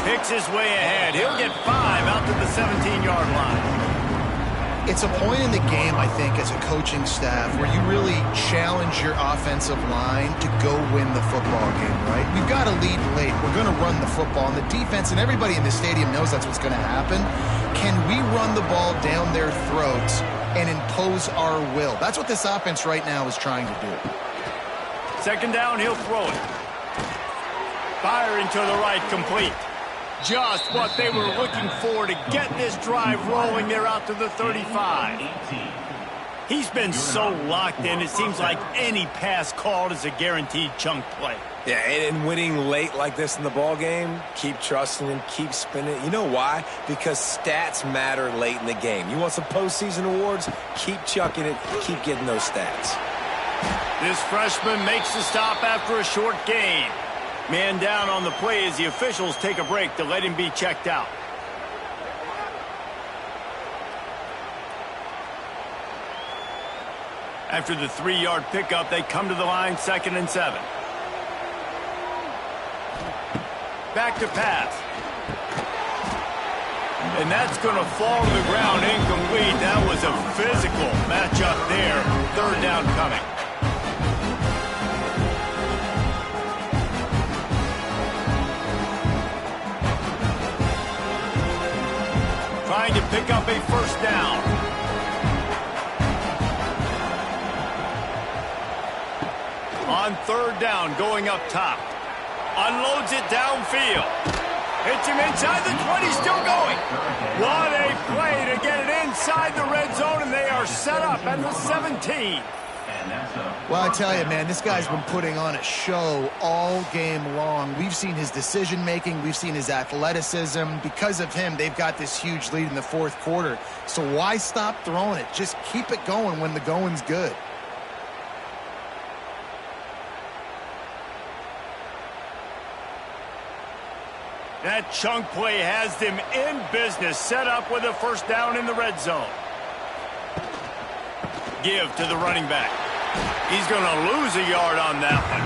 Picks his way ahead. He'll get 5 out to the 17-yard line. It's a point in the game, I think, as a coaching staff where you really challenge your offensive line to go win the football game, right? We've got to lead late. We're going to run the football. And the defense and everybody in the stadium knows that's what's going to happen. Can we run the ball down their throats and impose our will? That's what this offense right now is trying to do. 2nd down, he'll throw it. Firing to the right, complete. Just what they were looking for to get this drive rolling. They're out to the 35. He's been so locked in, it seems like any pass called is a guaranteed chunk play. Yeah, and winning late like this in the ball game, keep trusting him, keep spinning. You know why? Because stats matter late in the game. You want some postseason awards? Keep chucking it, keep getting those stats. This freshman makes the stop after a short gain. Man down on the play as the officials take a break to let him be checked out. After the 3-yard pickup, they come to the line, 2nd and 7. Back to pass. And that's going to fall to the ground incomplete. That was a physical matchup there. 3rd down coming. Trying to pick up a 1st down. On 3rd down, going up top. Unloads it downfield. Hits him inside the 20, still going. What a play to get it inside the red zone, and they are set up at the 17. Well, I tell you, man, this guy's been putting on a show all game long. We've seen his decision-making. We've seen his athleticism. Because of him, they've got this huge lead in the 4th quarter. So why stop throwing it? Just keep it going when the going's good. That chunk play has them in business, set up with a 1st down in the red zone. Give to the running back. He's going to lose a yard on that one.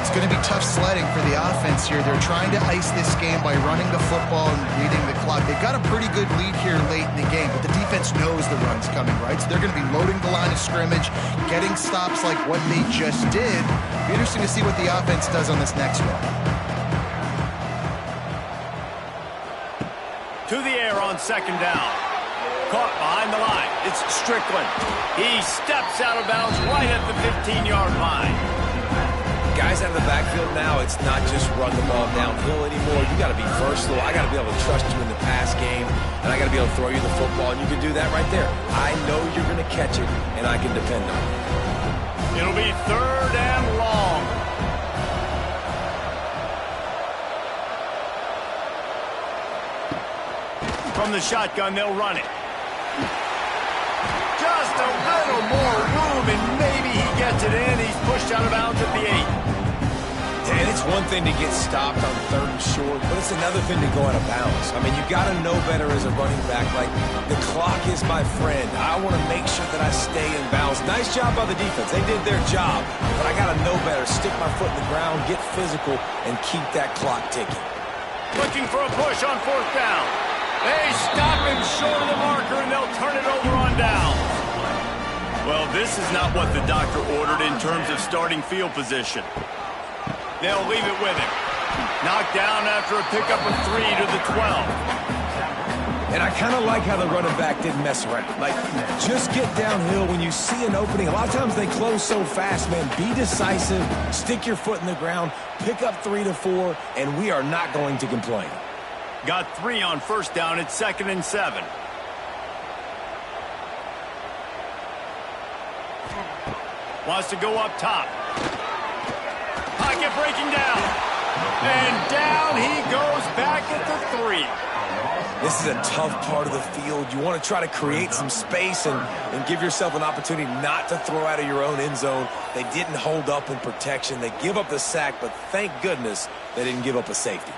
It's going to be tough sledding for the offense here. They're trying to ice this game by running the football and leading the clock. They've got a pretty good lead here late in the game, but the defense knows the run's coming, right? So they're going to be loading the line of scrimmage, getting stops like what they just did. It'll be interesting to see what the offense does on this next one. To the air on 2nd down. Caught behind the line. It's Strickland. He steps out of bounds right at the 15-yard line. Guys out of the backfield now, it's not just run the ball downhill anymore. You got to be versatile. I got to be able to trust you in the pass game, and I got to be able to throw you the football, and you can do that right there. I know you're going to catch it, and I can depend on it. It'll be 3rd and long. From the shotgun, they'll run it. Just a little more room, and maybe he gets it in. He's pushed out of bounds at the 8. And it's one thing to get stopped on 3rd and short, but it's another thing to go out of bounds. I mean, you got to know better as a running back. Like, the clock is my friend. I want to make sure that I stay in bounds. Nice job by the defense. They did their job, but I got to know better. Stick my foot in the ground, get physical, and keep that clock ticking. Looking for a push on 4th down. They stop him short of the marker, and they'll turn it over on down. Well, this is not what the doctor ordered in terms of starting field position. They'll leave it with him. Knocked down after a pickup of 3 to the 12. And I kind of like how the running back didn't mess around. Like, just get downhill when you see an opening. A lot of times they close so fast, man. Be decisive, stick your foot in the ground, pick up 3 to 4, and we are not going to complain. Got 3 on first down at 2nd and 7. Wants to go up top. Pocket breaking down. And down he goes back at the 3. This is a tough part of the field. You want to try to create some space and give yourself an opportunity not to throw out of your own end zone. They didn't hold up in protection. They give up the sack, but thank goodness they didn't give up a safety.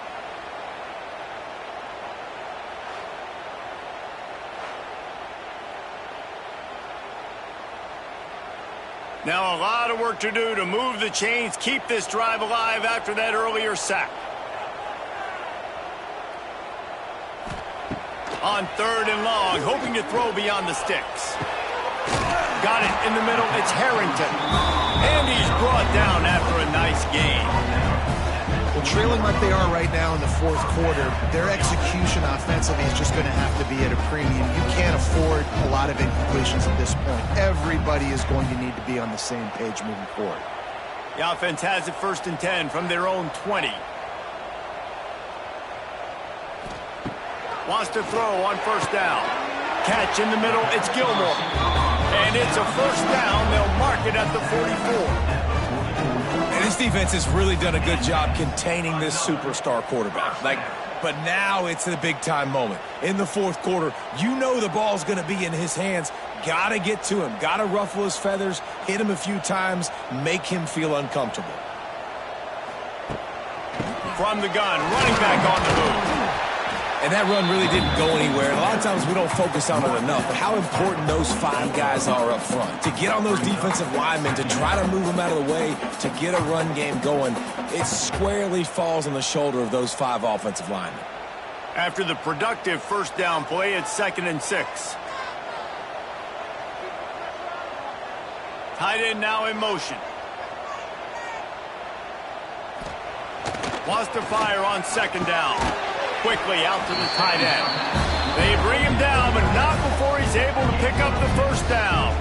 Now a lot of work to do to move the chains, keep this drive alive after that earlier sack. On 3rd and long, hoping to throw beyond the sticks. Got it in the middle, it's Harrington. And he's brought down after a nice gain. Well, trailing like they are right now in the 4th quarter, their execution offensively is just going to have to be at a premium. You can't afford a lot of incompletions at this point. Everybody is going to need to be on the same page moving forward. The offense has it 1st and 10 from their own 20. Wants to throw on 1st down. Catch in the middle, it's Gilmore. And it's a 1st down. They'll mark it at the 44. And this defense has really done a good job containing this superstar quarterback. But now it's the big-time moment. In the 4th quarter, you know the ball's going to be in his hands. Got to get to him. Got to ruffle his feathers, hit him a few times, make him feel uncomfortable. From the gun, running back on the move. And that run really didn't go anywhere. And a lot of times we don't focus on it enough, but how important those 5 guys are up front. To get on those defensive linemen, to try to move them out of the way, to get a run game going, it squarely falls on the shoulder of those 5 offensive linemen. After the productive 1st down play, it's 2nd and 6. Tight end now in motion. Wants to fire on 2nd down. Quickly out to the tight end. They bring him down, but not before he's able to pick up the 1st down.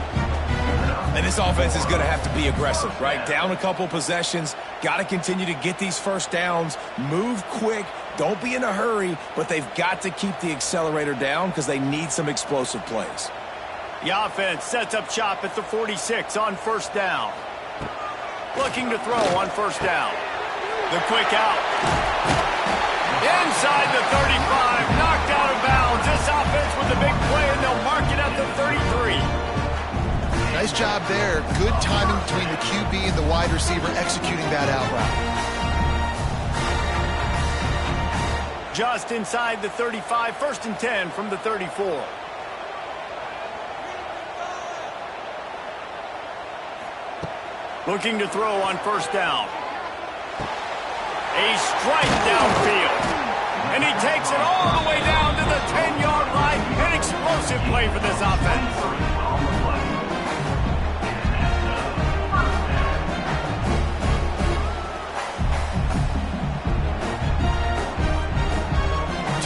And this offense is going to have to be aggressive, right? Down a couple possessions. Got to continue to get these 1st downs. Move quick. Don't be in a hurry, but they've got to keep the accelerator down because they need some explosive plays. The offense sets up shop at the 46 on 1st down. Looking to throw on 1st down. The quick out. Inside the 35, knocked out of bounds. This offense with a big play, and they'll mark it at the 33. Nice job there. Good timing between the QB and the wide receiver executing that out route. Just inside the 35, 1st and 10 from the 34. Looking to throw on 1st down. A strike downfield. And he takes it all the way down to the 10-yard line. An explosive play for this offense.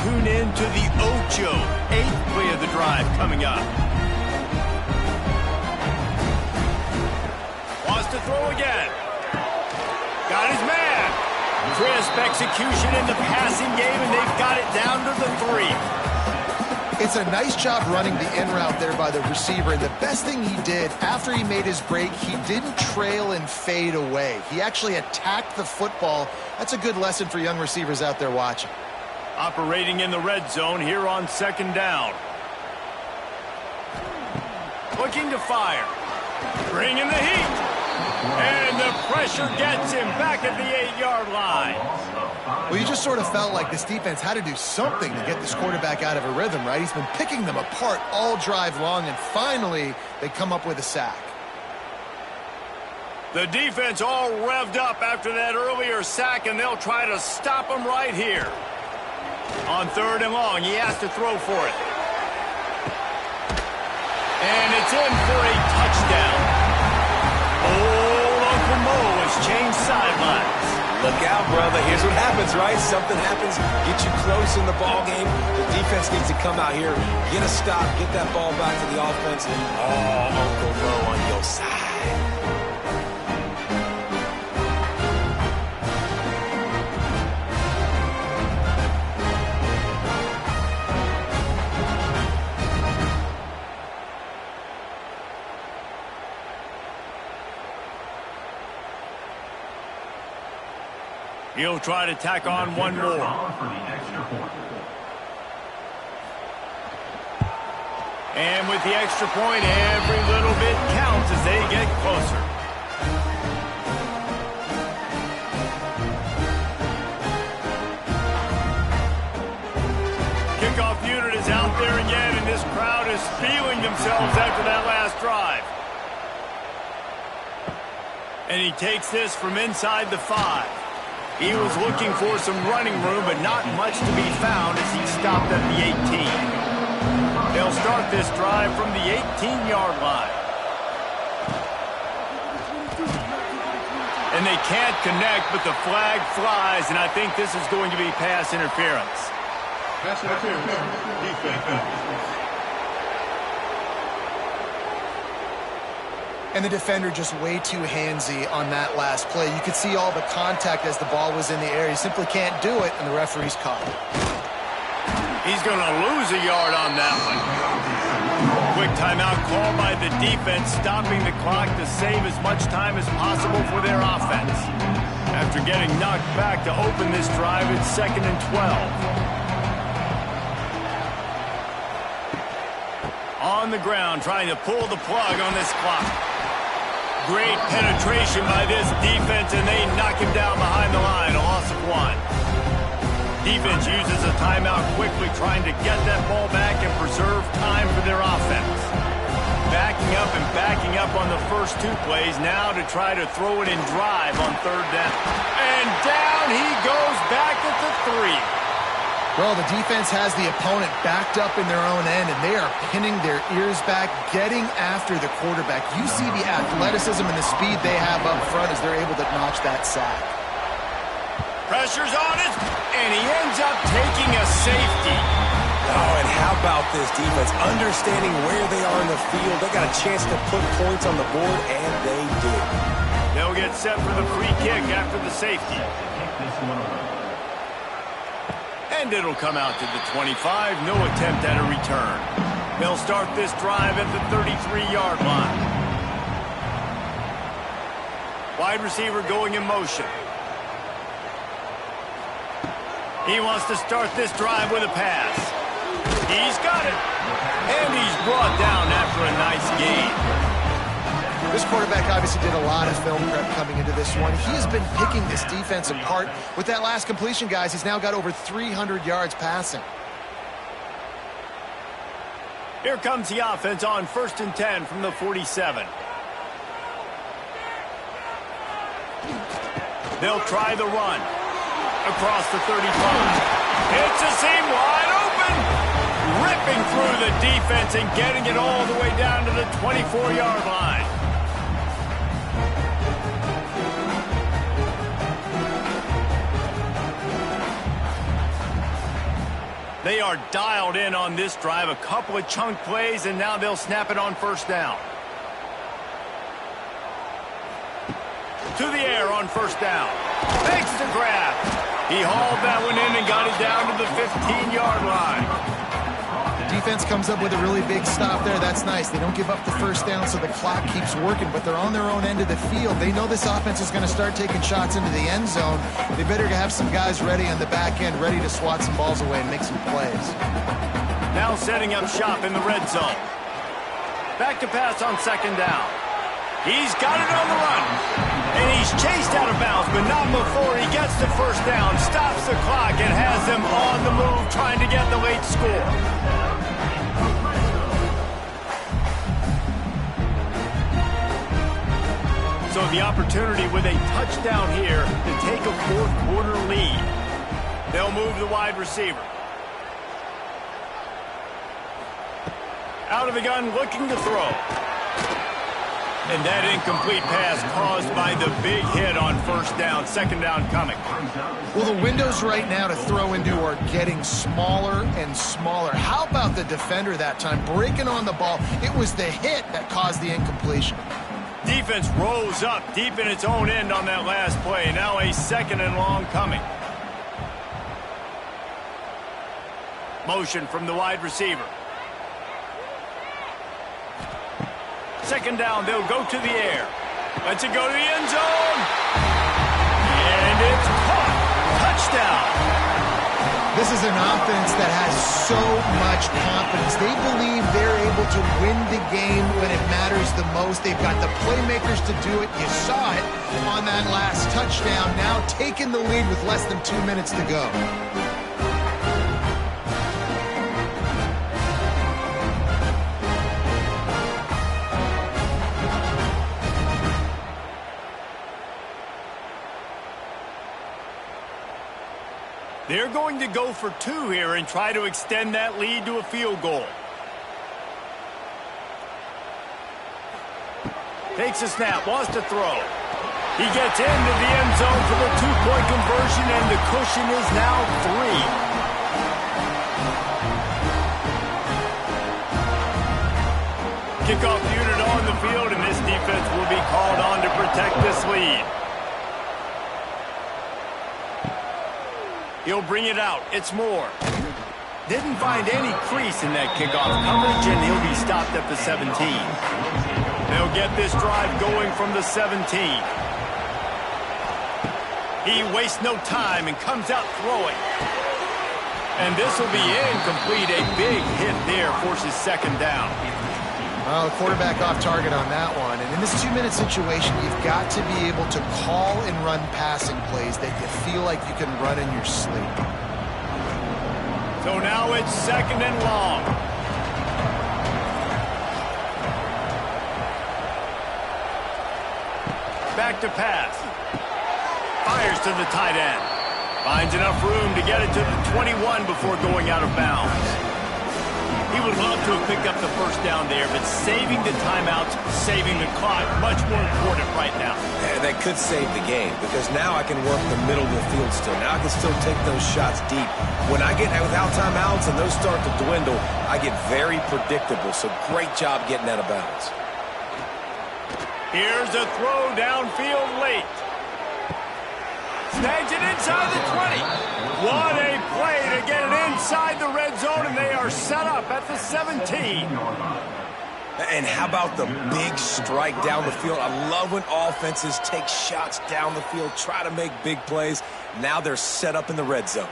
Tune in to the Ocho. 8th play of the drive coming up. Wants to throw again. Got his man. Crisp execution in the passing game, and they've got it down to the 3. It's a nice job running the in route there by the receiver, and the best thing he did after he made his break, he didn't trail and fade away. He actually attacked the football. That's a good lesson for young receivers out there watching. Operating in the red zone here on 2nd down. Looking to fire. Bringing the heat. And the pressure gets him back at the 8-yard line. Well, you just sort of felt like this defense had to do something to get this quarterback out of a rhythm, right? He's been picking them apart all drive long, and finally they come up with a sack. The defense all revved up after that earlier sack, and they'll try to stop him right here. On 3rd and long, he has to throw for it. And it's in for a touchdown. Look out, brother. Here's what happens, right? Something happens, get you close in the ball game. The defense needs to come out here, get a stop, get that ball back to the offense. Oh, Uncle Low on your side. He'll try to tack on one more. And with the extra point, every little bit counts as they get closer. Kickoff unit is out there again, and this crowd is feeling themselves after that last drive. And he takes this from inside the 5. He was looking for some running room, but not much to be found as he stopped at the 18. They'll start this drive from the 18-yard line. And they can't connect, but the flag flies, and I think this is going to be pass interference. Pass interference. Defense. And the defender just way too handsy on that last play. You could see all the contact as the ball was in the air. He simply can't do it, and the referee's caught it. He's going to lose a yard on that one. Quick timeout called by the defense, stopping the clock to save as much time as possible for their offense. After getting knocked back to open this drive, it's 2nd and 12. On the ground, trying to pull the plug on this clock. Great penetration by this defense, and they knock him down behind the line. A loss of 1. Defense uses a timeout quickly, trying to get that ball back and preserve time for their offense. Backing up on the first 2 plays, now to try to throw it in drive on 3rd down. And down he goes back at the 3. Well, the defense has the opponent backed up in their own end, and they are pinning their ears back, getting after the quarterback. You see the athleticism and the speed they have up front as they're able to notch that sack. Pressure's on it, and he ends up taking a safety. Oh, and how about this defense? Understanding where they are in the field. They got a chance to put points on the board, and they did. They'll get set for the free kick after the safety. And it'll come out to the 25. No attempt at a return. They'll start this drive at the 33-yard line. Wide receiver going in motion. He wants to start this drive with a pass. He's got it. And he's brought down after a nice gain. This quarterback obviously did a lot of film prep coming into this one. He's been picking this defense apart. With that last completion, guys, he's now got over 300 yards passing. Here comes the offense on 1st and 10 from the 47. They'll try the run. Across the 35. It's a seam wide open. Ripping through the defense and getting it all the way down to the 24-yard line. They are dialed in on this drive. A couple of chunk plays, and now they'll snap it on 1st down. To the air on 1st down. Makes the grab. He hauled that one in and got it down to the 15-yard line. The defense comes up with a really big stop there. That's nice. They don't give up the 1st down, so the clock keeps working, but they're on their own end of the field. They know this offense is going to start taking shots into the end zone. They better have some guys ready on the back end, ready to swat some balls away and make some plays. Now setting up shop in the red zone. Back to pass on 2nd down. He's got it on the run. And he's chased out of bounds, but not before he gets the 1st down, stops the clock, and has them on the move trying to get the late score. So the opportunity with a touchdown here to take a 4th quarter lead. They'll move the wide receiver. Out of the gun, looking to throw. And that incomplete pass caused by the big hit on first down, second down coming. Well, the windows right now to throw into are getting smaller and smaller. How about the defender that time breaking on the ball? It was the hit that caused the incompletion. Defense rose up deep in its own end on that last play. Now a second and long coming. Motion from the wide receiver. Second down, they'll go to the air. Lets it go to the end zone. And it's caught. Touchdown. This is an offense that has so much confidence. They believe they're able to win the game when it matters the most. They've got the playmakers to do it. You saw it on that last touchdown. Now taking the lead with less than 2 minutes to go. They're going to go for 2 here and try to extend that lead to a field goal. Takes a snap, wants to throw. He gets into the end zone for the 2-point conversion, and the cushion is now 3. Kickoff unit on the field, and this defense will be called on to protect this lead. He'll bring it out. It's Moore. Didn't find any crease in that kickoff coverage, and he'll be stopped at the 17. They'll get this drive going from the 17. He wastes no time and comes out throwing. And this will be incomplete. A big hit there forces second down. Well, the quarterback off target on that one. And in this 2-minute situation, you've got to be able to call and run passing plays that you feel like you can run in your sleep. So now it's second and long. Back to pass. Fires to the tight end. Finds enough room to get it to the 21 before going out of bounds. He would love to have picked up the first down there, but saving the timeouts, saving the clock, much more important right now. And that could save the game, because now I can work the middle of the field still. Now I can still take those shots deep. When I get without timeouts and those start to dwindle, I get very predictable. So great job getting out of bounds. Here's a throw downfield late. Snags it inside the 20. What a play to get it inside the red zone, and they are set up at the 17. And how about the big strike down the field? I love when offenses take shots down the field, try to make big plays. Now they're set up in the red zone.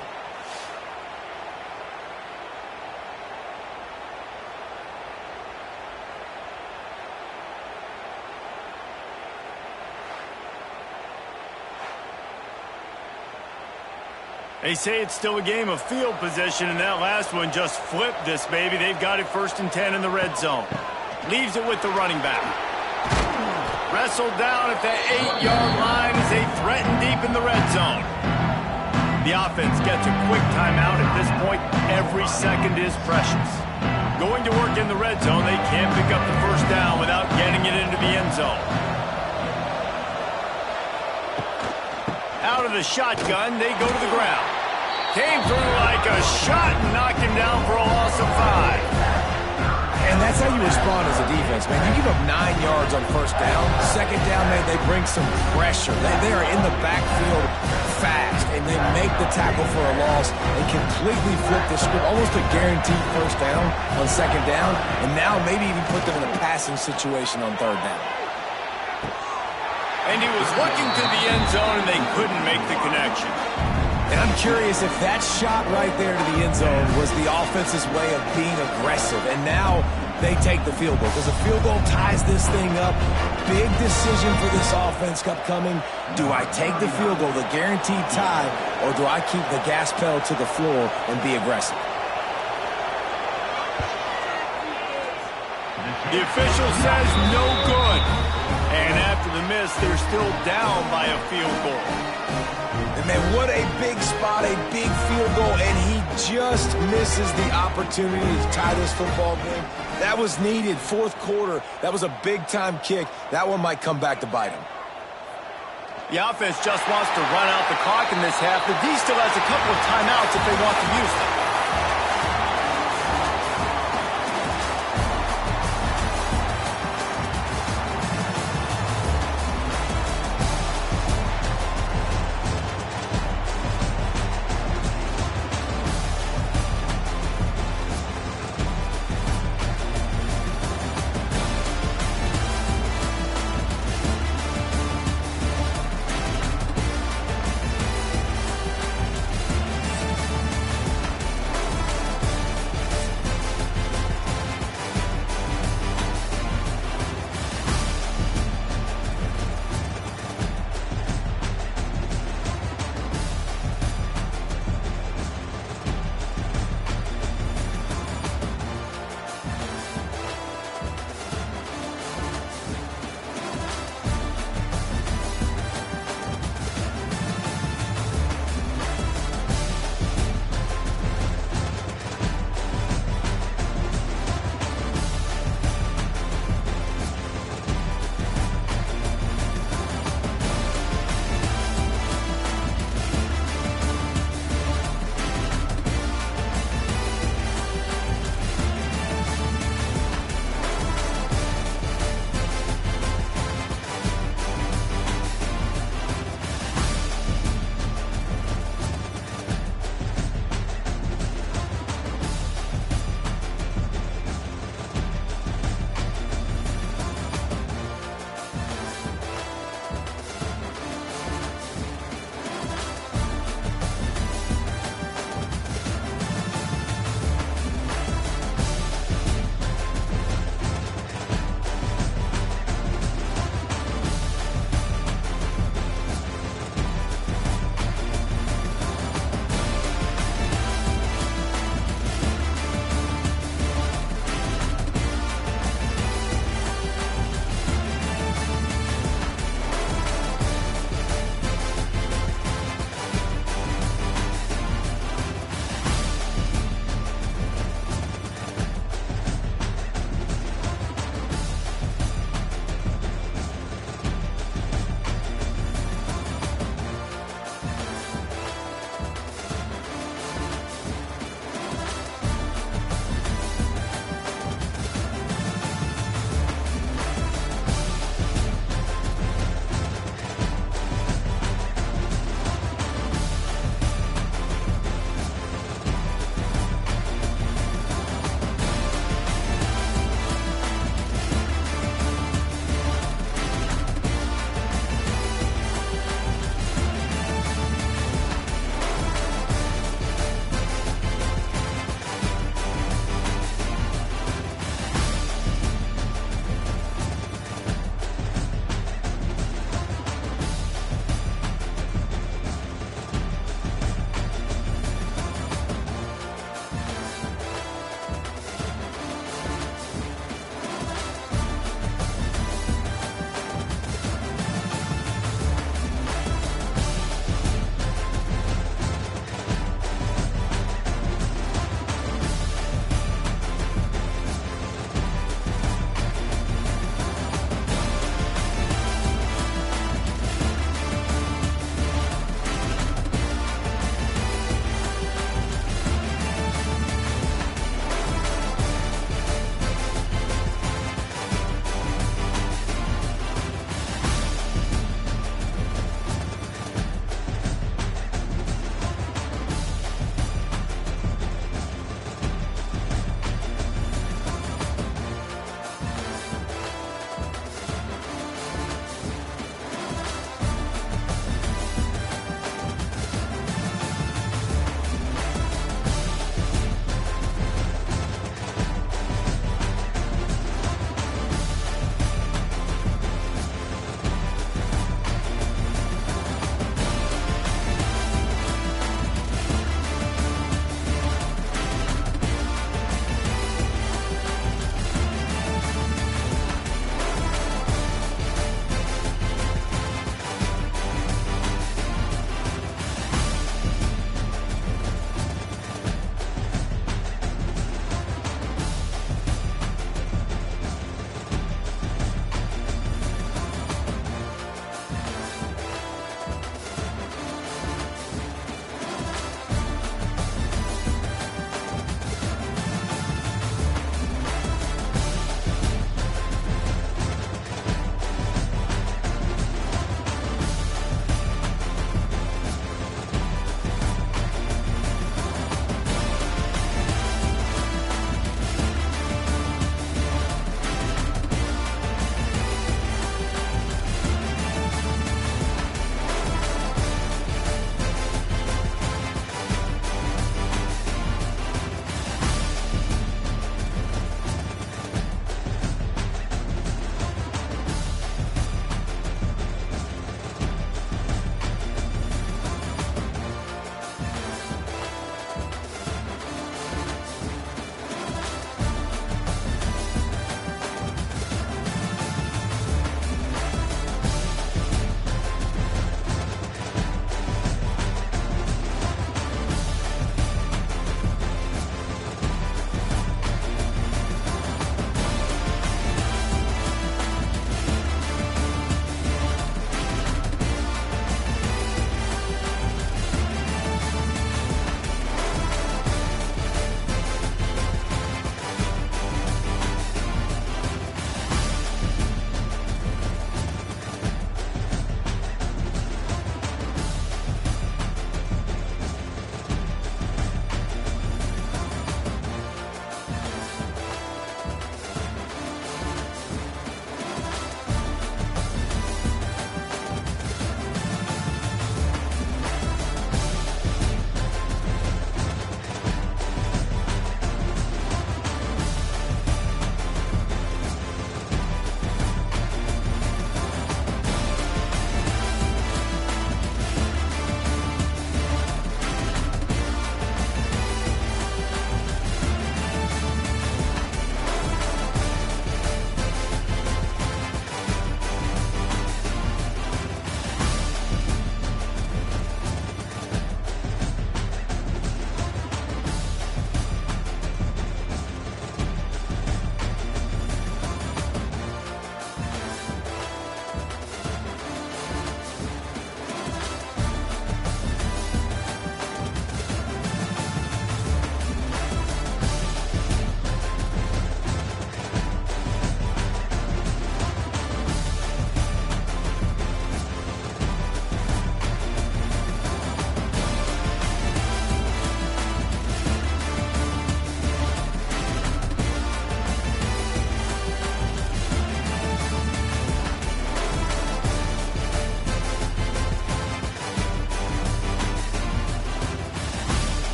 They say it's still a game of field position, and that last one just flipped this baby. They've got it 1st and 10 in the red zone. Leaves it with the running back. Wrestled down at the 8-yard line as they threaten deep in the red zone. The offense gets a quick timeout. At this point, every second is precious. Going to work in the red zone, they can't pick up the first down without getting it into the end zone. Out of the shotgun, they go to the ground. Came through like a shot and knocked him down for a loss of 5. And that's how you respond as a defense, man. You give up 9 yards on first down. Second down, man, they bring some pressure. They are in the backfield fast, and they make the tackle for a loss and completely flip the script. Almost a guaranteed first down on second down, and now maybe even put them in a passing situation on third down. And he was looking to the end zone, and they couldn't make the connection. And I'm curious if that shot right there to the end zone was the offense's way of being aggressive. And now they take the field goal, because a field goal ties this thing up. Big decision for this offense upcoming. Do I take the field goal, the guaranteed tie, or do I keep the gas pedal to the floor and be aggressive? The official says no good. And after the miss, they're still down by a field goal. And man, what a big spot, a big field goal, and he just misses the opportunity to tie this football game. That was needed. Fourth quarter. That was a big-time kick. That one might come back to bite him. The offense just wants to run out the clock in this half. The D still has a couple of timeouts if they want to use them.